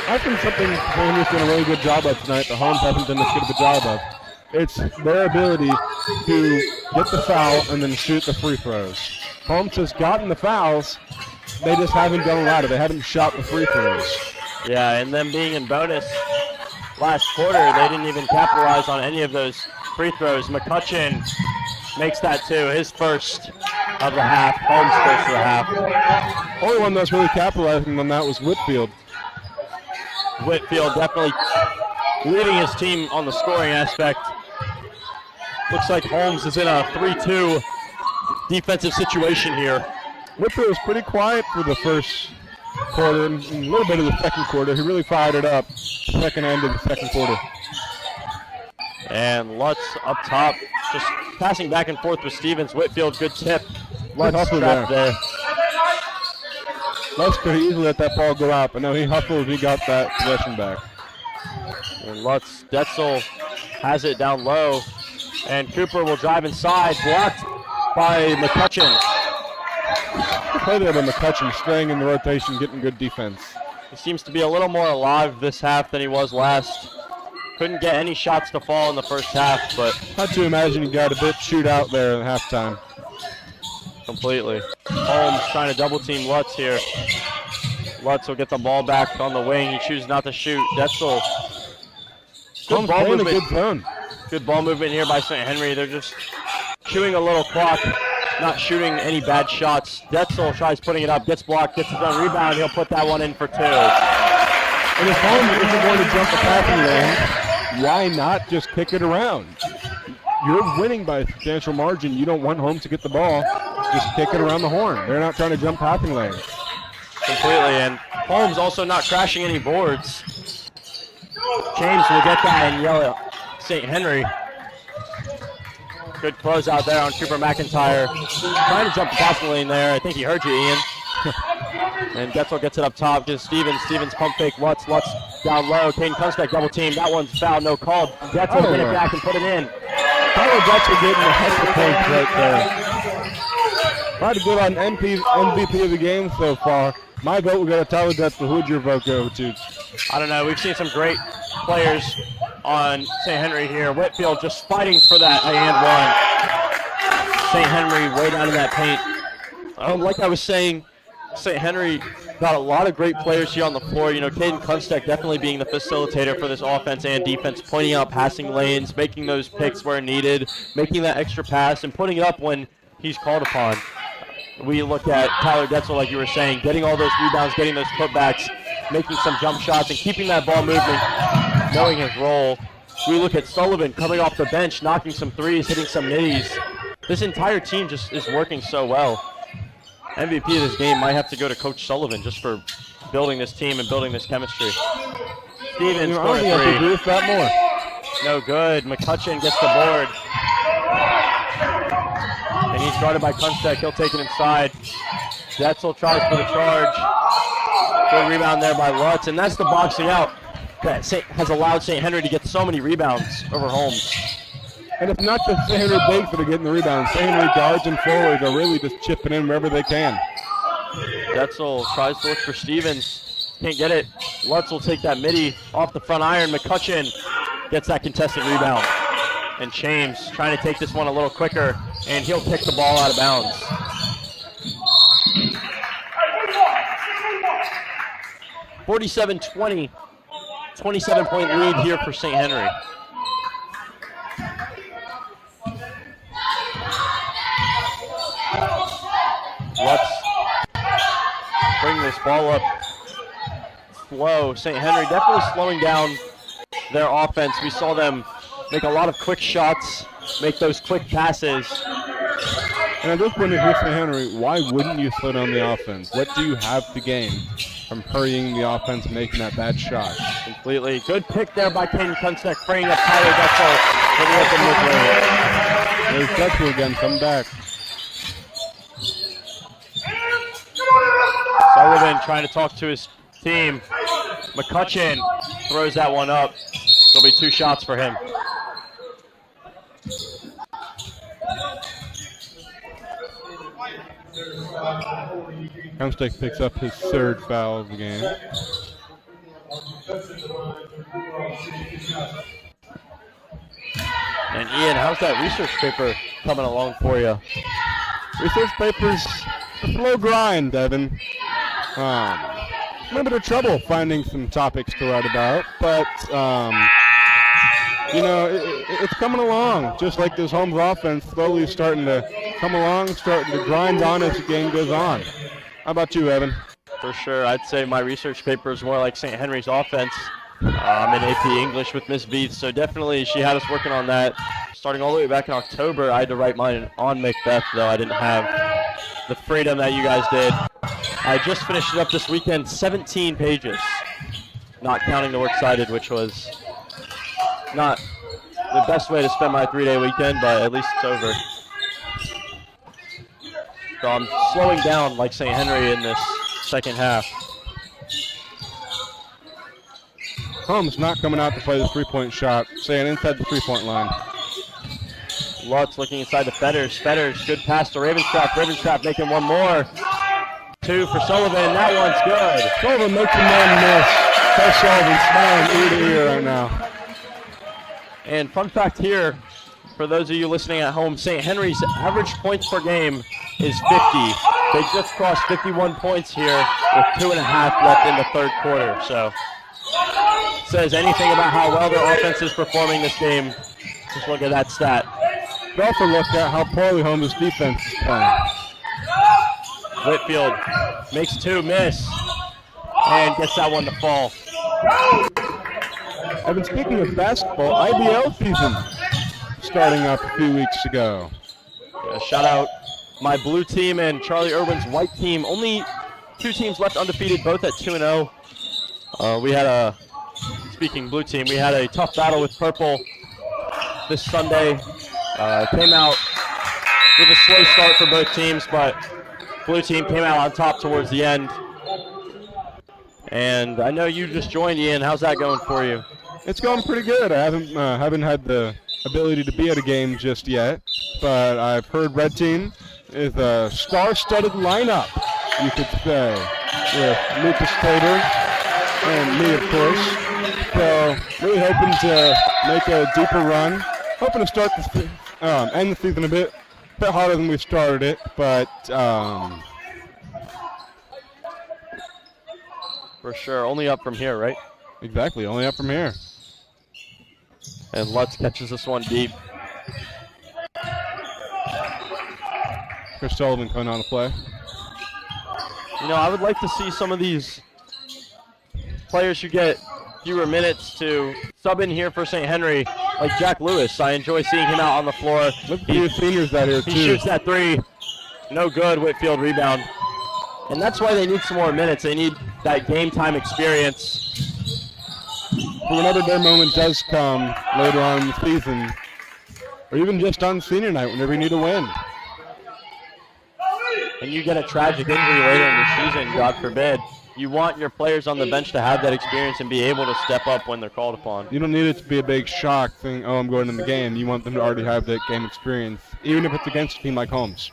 I think something St. Henry's done a really good job of tonight. The Holmes haven't done as good of a job of. It's their ability to get the foul and then shoot the free throws. Holmes has gotten the fouls, they just haven't done a lot of it. They haven't shot the free throws. Yeah, and them being in bonus last quarter, they didn't even capitalize on any of those free throws. McCutcheon makes that too, his first of the half, Holmes' first of the half. Only one that's really capitalizing on that was Whitfield. Whitfield definitely leading his team on the scoring aspect. Looks like Holmes is in a 3-2 defensive situation here. Whitfield was pretty quiet for the first quarter and a little bit of the second quarter. He really fired it up second end of the second quarter. And Lutz up top, just passing back and forth with Stevens. Whitfield, good tip. Good hustle trapped there. Lutz could easily let that ball go out, but no, he hustled, he got that possession back. And Lutz, Detzel has it down low, and Cooper will drive inside, blocked by McCutcheon. Play there by McCutcheon, staying in the rotation, getting good defense. He seems to be a little more alive this half than he was last. Couldn't get any shots to fall in the first half, but Had to imagine he got a bit shoot out there at halftime. completely. Holmes trying to double team Lutz here. Lutz will get the ball back on the wing. He chooses not to shoot. Detzel. Good ball Playing a movement. good zone. Good ball movement here by St. Henry. They're just chewing a little clock, not shooting any bad shots. Detzel tries putting it up, gets blocked, gets his own rebound. He'll put that one in for 2. And if Holmes isn't going to jump the passing lane, why not just kick it around? You're winning by a substantial margin. You don't want Holmes to get the ball. Just kick it around the horn. They're not trying to jump passing lanes. Completely, and Holmes also not crashing any boards. James will get that and yell at St. Henry. Good close out there on Cooper McIntyre. Trying to jump the passing lane there. I think he heard you, Ian. And Detzel gets it up top to Stevens. Stevens pump fake. Lutz down low. Caden Kunstbeck double team. That one's foul, no call. Detzel get it back and put it in. Tyler Detzel getting the hustle points right there. Tried to get on MVP of the game so far. My vote will go to Tyler Detzel. Who would your vote go to? I don't know. We've seen some great players on St. Henry here. Whitfield just fighting for that and one. St. Henry way down in that paint. Like I was saying, St. Henry got a lot of great players here on the floor. You know, Caden Kunstbeck definitely being the facilitator for this offense and defense, pointing out passing lanes, making those picks where needed, making that extra pass, and putting it up when he's called upon. We look at Tyler Detzel, like you were saying, getting all those rebounds, getting those putbacks, making some jump shots, and keeping that ball moving, knowing his role. We look at Sullivan coming off the bench, knocking some threes, hitting some nitties. This entire team just is working so well. MVP of this game might have to go to Coach Sullivan just for building this team and building this chemistry. Stevens I think I have to agree with that more. No good. McCutcheon gets the board. And he's guarded by Kunstbeck. He'll take it inside. Detzel tries for the charge. Good rebound there by Lutz. And that's the boxing out that has allowed St. Henry to get so many rebounds over Holmes. And it's not just St. Henry bigs that are getting the rebounds. St. Henry guards and forwards are really just chipping in wherever they can. Detzel tries to look for Stevens. Can't get it. Lutz will take that midi off the front iron. McCutcheon gets that contested rebound. And James trying to take this one a little quicker, and he'll kick the ball out of bounds. (47-20), 27-point lead here for St. Henry. Let's bring this ball up slow. St. Henry definitely slowing down their offense. We saw them make a lot of quick shots, make those quick passes. And at this point, if you're St. Henry, why wouldn't you slow down the offense? What do you have to gain from hurrying the offense, making that bad shot? Completely. Good pick there by Caden Kunstbeck, freeing up Tyler Detzel for the open look. There's Detzel again, come back. Sullivan trying to talk to his team. McCutcheon throws that one up. There'll be 2 shots for him. Kunstbeck picks up his 3rd foul of the game. And Ian, how's that research paper coming along for you? Research paper's a slow grind, Devin. A little bit of trouble finding some topics to write about, but you know, it's coming along. Just like this Holmes offense, slowly starting to come along, starting to grind on as the game goes on. How about you, Evan? For sure, I'd say my research paper is more like St. Henry's offense. I'm in AP English with Miss Veith, so definitely she had us working on that. Starting all the way back in October, I had to write mine on Macbeth, though I didn't have the freedom that you guys did. I just finished it up this weekend, 17 pages, not counting the works cited, which was not the best way to spend my 3-day weekend, but at least it's over. So I'm slowing down like St. Henry in this second half. Holmes not coming out to play the three-point shot, staying inside the three-point line. Lutz looking inside the Fetters. Fetters, good pass to Ravenscraft. Ravenscraft making one more. 2 for Sullivan. That one's good. Sullivan makes a man miss. Coach Sullivan smiling ear to ear right now. And fun fact here, for those of you listening at home, St. Henry's average points per game is 50. They just crossed 51 points here with 2.5 left in the third quarter. So, says anything about how well their offense is performing this game. Just look at that stat. But also look at how poorly Holmes' defense is playing. Whitfield makes 2, miss, and gets that one to fall. I've been speaking of basketball, IBL season starting up a few weeks ago. Shout out my blue team and Charlie Irwin's white team. Only 2 teams left undefeated, both at 2-0. We had speaking blue team, we had a tough battle with purple this Sunday. Came out with a slow start for both teams, but blue team came out on top towards the end. And I know you just joined, Ian. How's that going for you? It's going pretty good. I haven't had the ability to be at a game just yet, but I've heard red team is a star-studded lineup, you could say, with Lucas Tater and me, of course. So really hoping to make a deeper run. Hoping to start end the season a bit harder than we started it, but for sure, only up from here, right? Exactly, only up from here. And Lutz catches this one deep. Chris Sullivan coming on to play. You know, I would like to see some of these players who get fewer minutes to sub in here for St. Henry, like Jack Lewis. I enjoy seeing him out on the floor. Look at the seniors out here, too. He shoots that 3. No good. Whitfield rebound. And that's why they need some more minutes. They need that game time experience. For whenever their moment does come later on in the season, or even just on senior night, whenever you need a win. And you get a tragic injury later in the season, God forbid. You want your players on the bench to have that experience and be able to step up when they're called upon. You don't need it to be a big shock saying, oh, I'm going in the game. You want them to already have that game experience, even if it's against a team like Holmes.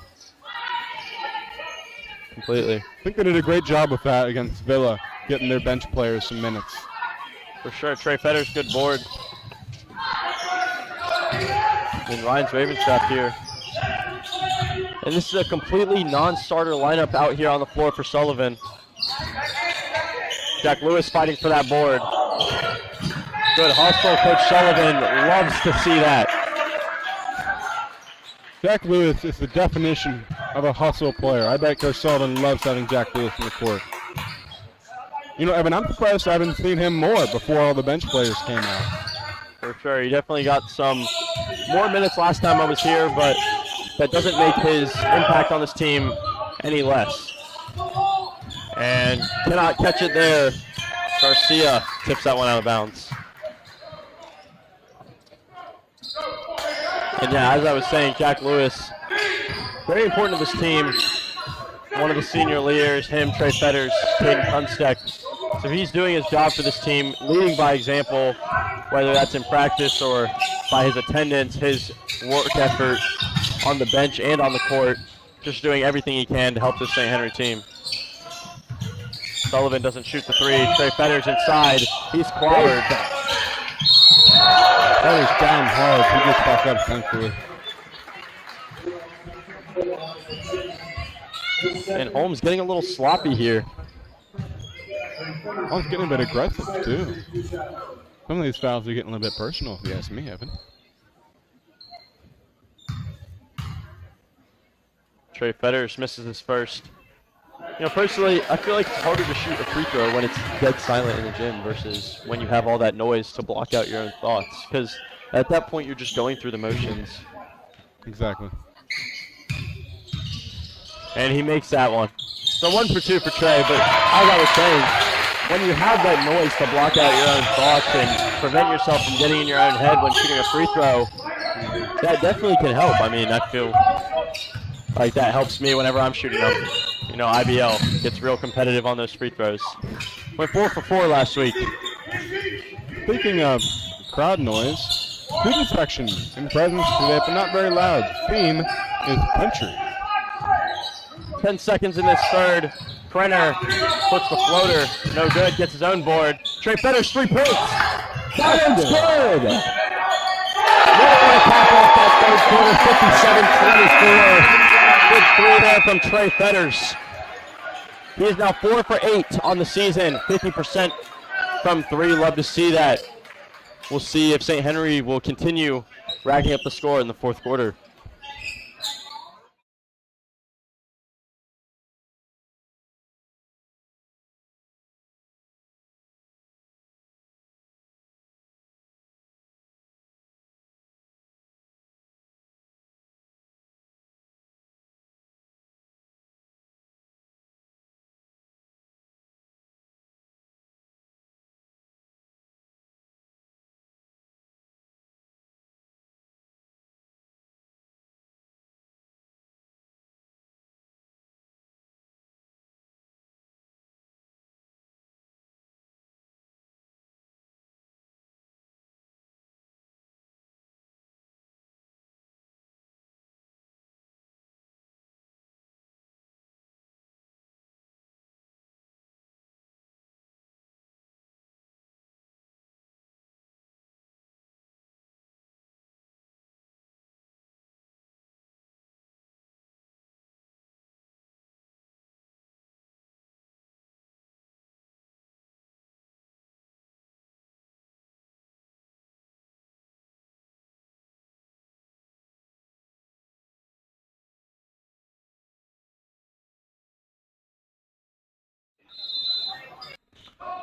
Completely. I think they did a great job with that against Villa, getting their bench players some minutes. For sure. Trey Fetters, good board. And Ryan's Ravenscraft here. And this is a completely non-starter lineup out here on the floor for Sullivan. Jack Lewis fighting for that board. Good hustle. Coach Sullivan loves to see that. Jack Lewis is the definition of a hustle player. I bet Coach Sullivan loves having Jack Lewis in the court. You know, Evan, I'm surprised I haven't seen him more before all the bench players came out. For sure. He definitely got some more minutes last time I was here, but that doesn't make his impact on this team any less. And cannot catch it there. Garcia tips that one out of bounds. And yeah, as I was saying, Jack Lewis, very important to this team. One of the senior leaders, him, Trey Fetters, Caden Kunsteck. So he's doing his job for this team, leading by example, whether that's in practice or by his attendance, his work effort on the bench and on the court, just doing everything he can to help this St. Henry team. Sullivan doesn't shoot the 3. Trey Fetters inside. He's clobbered. Fetters down hard. He gets back up essentially. And Holmes getting a little sloppy here. Holmes getting a bit aggressive, too. Some of these fouls are getting a little bit personal, if you ask me, Evan. Trey Fetters misses his first. You know, personally, I feel like it's harder to shoot a free throw when it's dead silent in the gym versus when you have all that noise to block out your own thoughts. Because at that point, you're just going through the motions. Exactly. And he makes that one. So 1 for 2 for Trey, but as I was saying, when you have that noise to block out your own thoughts and prevent yourself from getting in your own head when shooting a free throw, that definitely can help. I mean, I feel like that helps me whenever I'm shooting them. You know, IBL gets real competitive on those free throws. Went 4 for 4 last week. Speaking of crowd noise, student section in presence today, but not very loud. Theme is country. 10 seconds in this third. Krenner puts the floater, no good, gets his own board. Trey Fetters, 3 points. That one's good. What a top off that third quarter, 57-24. Good 3 there from Trey Fetters. He is now 4 for 8 on the season, 50% from 3. Love to see that. We'll see if St. Henry will continue racking up the score in the fourth quarter.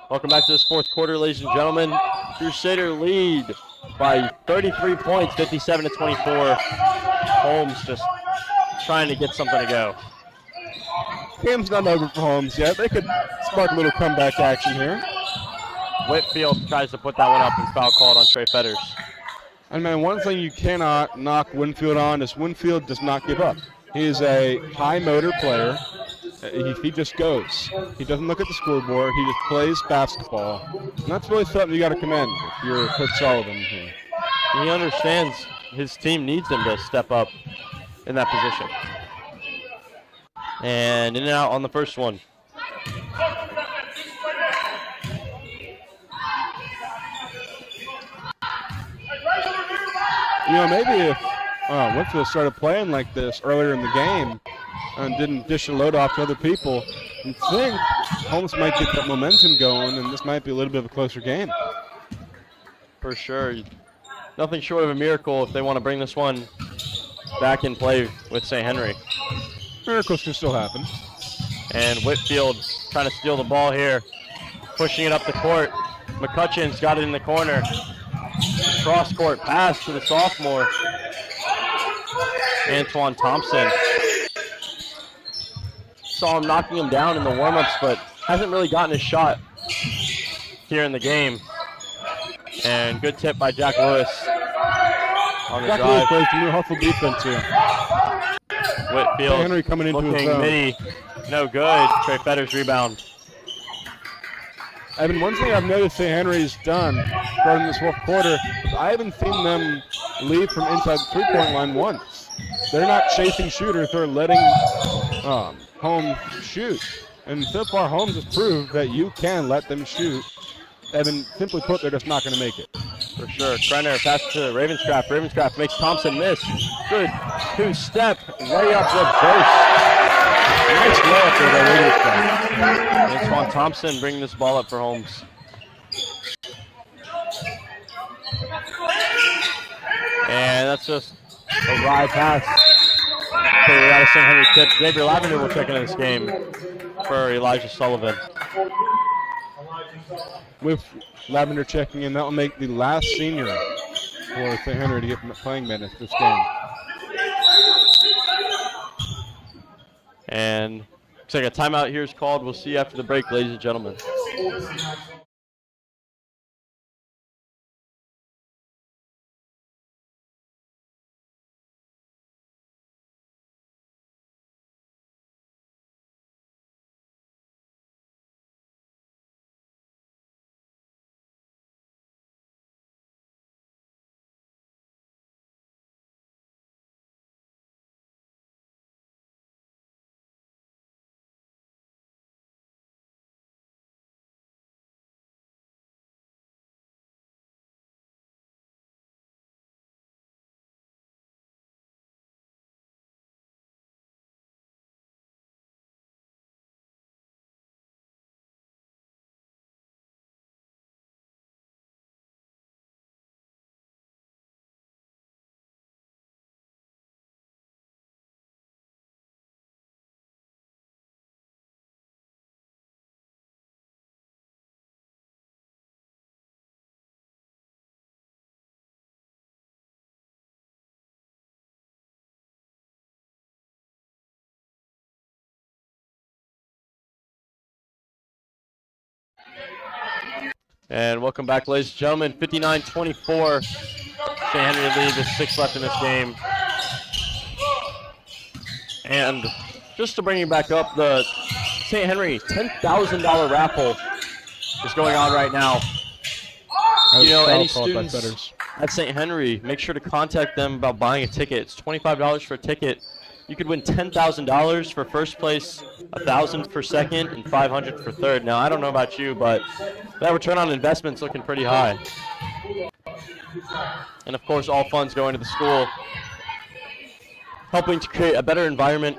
Welcome back to this fourth quarter, ladies and gentlemen. Crusader lead by 33 points, 57-24. Holmes just trying to get something to go. Game's not over for Holmes yet. They could spark a little comeback action here. Whitfield tries to put that one up and foul called on Trey Fetters. And man, one thing you cannot knock Winfield on is Winfield does not give up. He is a high motor player. He just goes. He doesn't look at the scoreboard. He just plays basketball. And that's really something you got to commend if you're Coach Sullivan here. He understands his team needs him to step up in that position. And in and out on the first one. You know, maybe if Winfield started playing like this earlier in the game and didn't dish a load off to other people, you'd think Holmes might get that momentum going, and this might be a little bit of a closer game. For sure. Nothing short of a miracle if they want to bring this one back in play with St. Henry. Miracles can still happen. And Whitfield trying to steal the ball here, pushing it up the court. McCutcheon's got it in the corner. Cross-court pass to the sophomore, Antoine Thompson. Saw him knocking him down in the warm-ups, but hasn't really gotten his shot here in the game. And good tip by Jack Lewis on the Jack drive. Lewis plays some real hustle defense here. Whitfield Henry coming into his looking zone. midi, no good. Trey Fetters rebound. Evan, one thing I've noticed St. Henry's done starting this fourth quarter is I haven't seen them leave from inside the three-point line once. They're not chasing shooters, they're letting Holmes shoot. And so far, Holmes has proved that you can let them shoot. Evan, simply put, they're just not going to make it. For sure. Krenner pass to Ravenscraft. Ravenscraft makes Thompson miss. Good two-step layup reverse. Nice layup there by Ravenscraft. Antoine Thompson bringing this ball up for Holmes. And that's just a ride pass. We're out of St. Henry tip. Xavier Lavender will check into this game for Elijah Sullivan. With Lavender checking in, that will make the last senior for St. Henry to get playing minutes this game. And looks like a timeout here is called. We'll see you after the break, ladies and gentlemen. And welcome back, ladies and gentlemen. 59-24. St. Henry lead with 6 left in this game. And just to bring you back up, the St. Henry $10,000 raffle is going on right now. You know, any students at St. Henry, make sure to contact them about buying a ticket. It's $25 for a ticket. You could win $10,000 for first place, $1,000 for second, and $500 for third. Now, I don't know about you, but that return on investment's looking pretty high. And of course, all funds going to the school, helping to create a better environment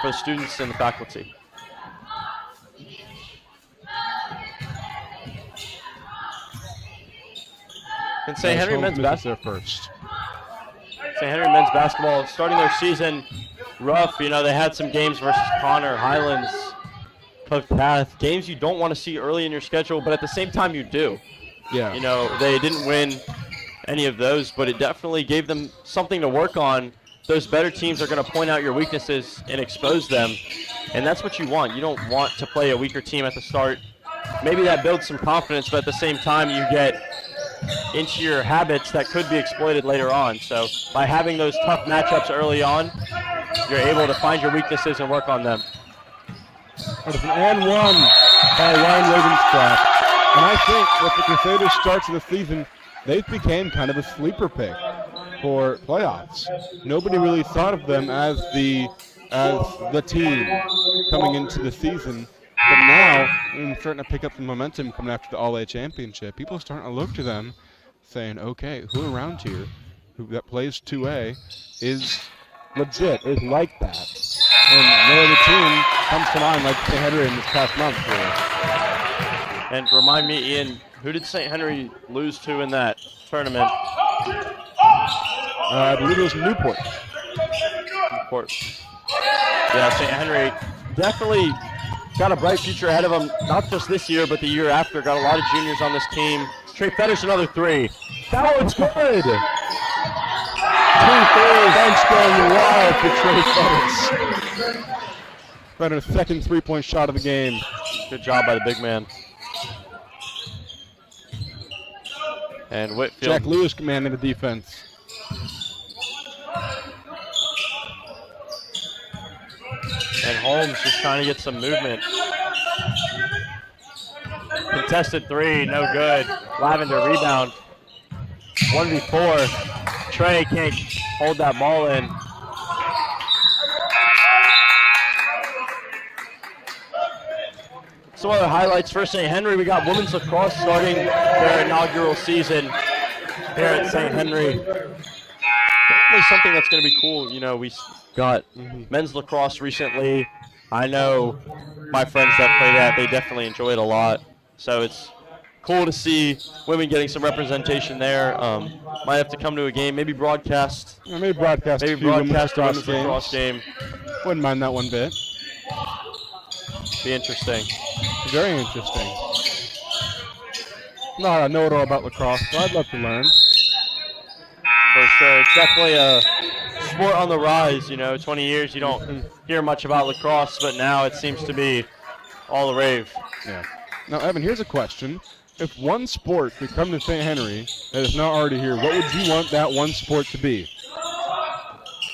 for the students and the faculty. And St. Henry men's basketball first. St. Henry men's basketball starting their season rough. You know, they had some games versus Connor, Highlands, Cook Path, games you don't want to see early in your schedule, but at the same time you do. Yeah. You know, they didn't win any of those, but it definitely gave them something to work on. Those better teams are going to point out your weaknesses and expose them, and that's what you want. You don't want to play a weaker team at the start. Maybe that builds some confidence, but at the same time you get into your habits that could be exploited later on. So by having those tough matchups early on, you're able to find your weaknesses and work on them. That is an and one by Ryan Ravenscraft. And I think with the Crusaders' start to the season, they became kind of a sleeper pick for playoffs. Nobody really thought of them as the team coming into the season. But now, starting to pick up some momentum coming after the All-A championship, people are starting to look to them saying, okay, who around here that plays 2A is legit, is like that. And no other team comes to mind like St. Henry in this past month. Really. And remind me, Ian, who did St. Henry lose to in that tournament? I believe it was Newport. Newport. Yeah, St. Henry definitely got a bright future ahead of them, not just this year, but the year after. Got a lot of juniors on this team. Trey Fettis, another three. That one's good. 2 bench going wild for Trey Fettis. Right, a second three-point shot of the game. Good job by the big man. And Whitfield. Jack Lewis commanding the defense. And Holmes just trying to get some movement. Contested three, no good. Lavender rebound. 1v4. Trey can't hold that ball in. Some other highlights for St. Henry. We got women's lacrosse starting their inaugural season here at St. Henry. Definitely something that's going to be cool. You know, we got men's lacrosse recently. I know my friends that play that, they definitely enjoy it a lot. So it's cool to see women getting some representation there. Might have to come to a game, maybe broadcast. Yeah, maybe broadcast a women's lacrosse game. Wouldn't mind that one bit. Be interesting. Very interesting. No, I know it all about lacrosse, so I'd love to learn. For sure. It's definitely a sport on the rise. You know, 20 years you don't hear much about lacrosse, but now it seems to be all the rave. Yeah. Now, Evan, here's a question. If one sport could come to St. Henry that is not already here, what would you want that one sport to be?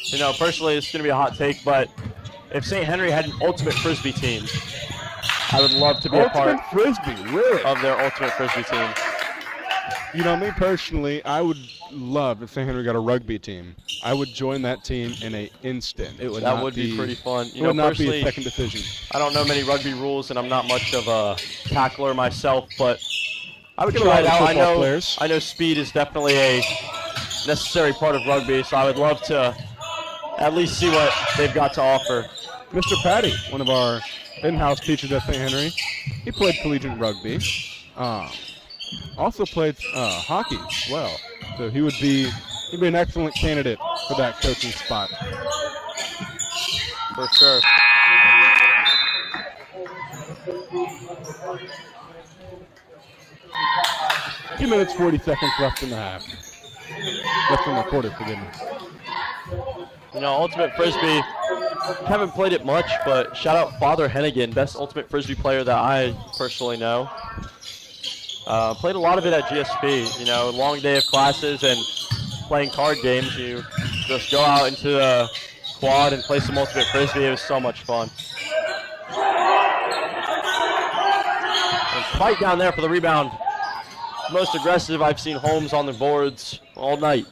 You know, personally, it's going to be a hot take, but if St. Henry had an ultimate Frisbee team, I would love to be a part of their ultimate Frisbee team. You know, me personally, I would love if St. Henry got a rugby team. I would join that team in an instant. That would be pretty fun. It would not be a second decision. I don't know many rugby rules, and I'm not much of a tackler myself, but I would try it out. I know speed is definitely a necessary part of rugby, so I would love to at least see what they've got to offer. Mr. Patty, one of our in-house teachers at St. Henry, he played collegiate rugby. Also played hockey as well. So he'd be an excellent candidate for that coaching spot. For sure. Two minutes, 40 seconds left in the half. Left in the quarter, forgive me. You know, Ultimate Frisbee, haven't played it much, but shout out Father Hennigan, best Ultimate Frisbee player that I personally know. Played a lot of it at GSP. You know, long day of classes and playing card games. You just go out into the quad and play some ultimate frisbee. It was so much fun. And fight down there for the rebound. Most aggressive I've seen Holmes on the boards all night.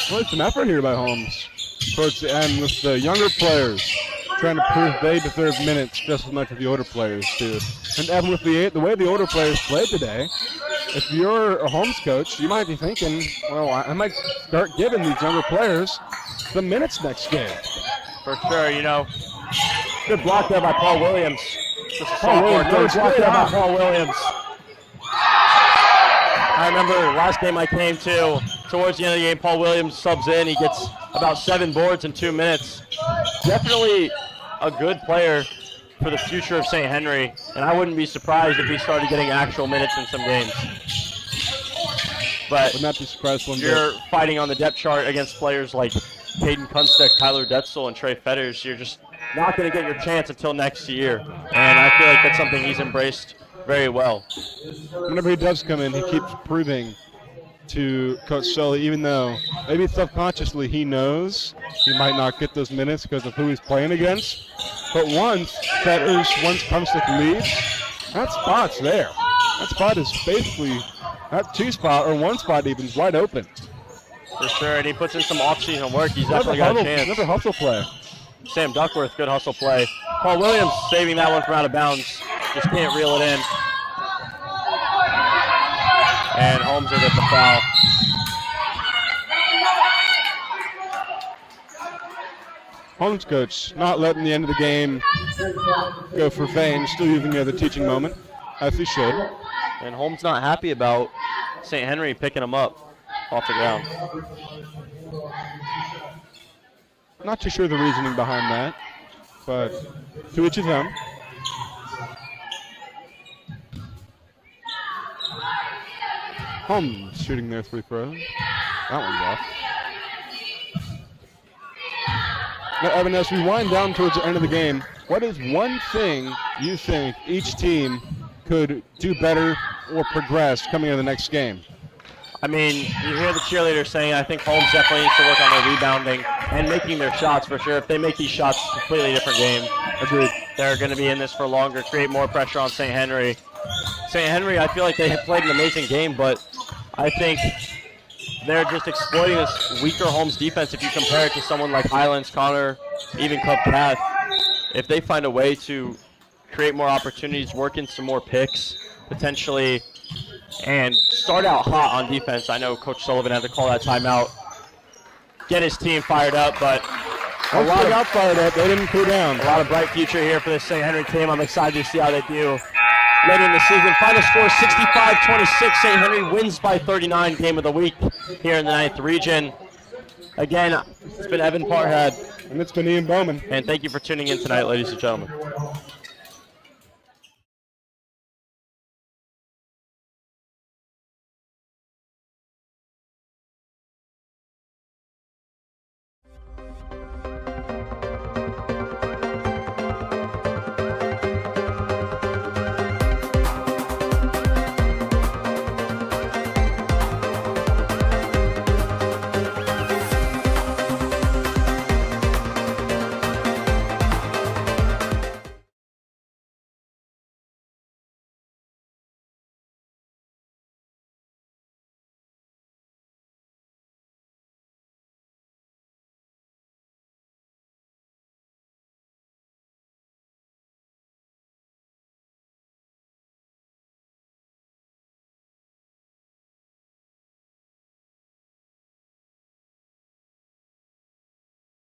Well, it's an effort here by Holmes towards the end with the younger players trying to prove they deserve minutes just as much as the older players do. And Evan, with the way the older players played today, if you're a Holmes coach, you might be thinking, well, I might start giving these younger players the minutes next game. For sure, you know. Good block there by Paul Williams. Just a sophomore. Good block there by Paul Williams. I remember last game I came to, towards the end of the game, Paul Williams subs in. He gets about 7 boards in 2 minutes. Definitely a good player for the future of St. Henry, and I wouldn't be surprised if he started getting actual minutes in some games. But would not be surprised one you're bit. fighting on the depth chart against players like Caden Kunstick, Tyler Detzel, and Trey Fetters. You're just not going to get your chance until next year, and I feel like that's something he's embraced very well. Whenever he does come in, he keeps proving to Coach Sully, even though maybe subconsciously he knows he might not get those minutes because of who he's playing against. But once Kunstick leaves, that spot's there. That spot is basically, that 2 spot or 1 spot even is wide open. For sure, and he puts in some off-season work. He's definitely got a chance. Another hustle play. Sam Duckworth, good hustle play. Paul Williams saving that one from out of bounds. Just can't reel it in. And Holmes will get the foul. Holmes coach not letting the end of the game go for vain, still using the teaching moment, as he should. And Holmes not happy about St. Henry picking him up off the ground. Not too sure the reasoning behind that, but to each his own. Holmes shooting their 3 throws. That one's off. Now, Evan, as we wind down towards the end of the game, what is one thing you think each team could do better or progress coming into the next game? I mean, you hear the cheerleaders saying, I think Holmes definitely needs to work on their rebounding and making their shots for sure. If they make these shots, it's a completely different game. Agreed. They're going to be in this for longer, create more pressure on St. Henry. St. Henry, I feel like they have played an amazing game, but I think they're just exploiting this weaker Holmes defense if you compare it to someone like Highlands, Connor, even Club Cath. If they find a way to create more opportunities, work in some more picks, potentially, and start out hot on defense. I know Coach Sullivan had to call that timeout, get his team fired up, but a lot got fired up. They didn't cool down. A lot of bright future here for this St. Henry team. I'm excited to see how they do later in the season. Final score 65-26. St. Henry wins by 39. Game of the week here in the 9th region. Again, it's been Evan Parhead. And it's been Ian Bowman. And thank you for tuning in tonight, ladies and gentlemen.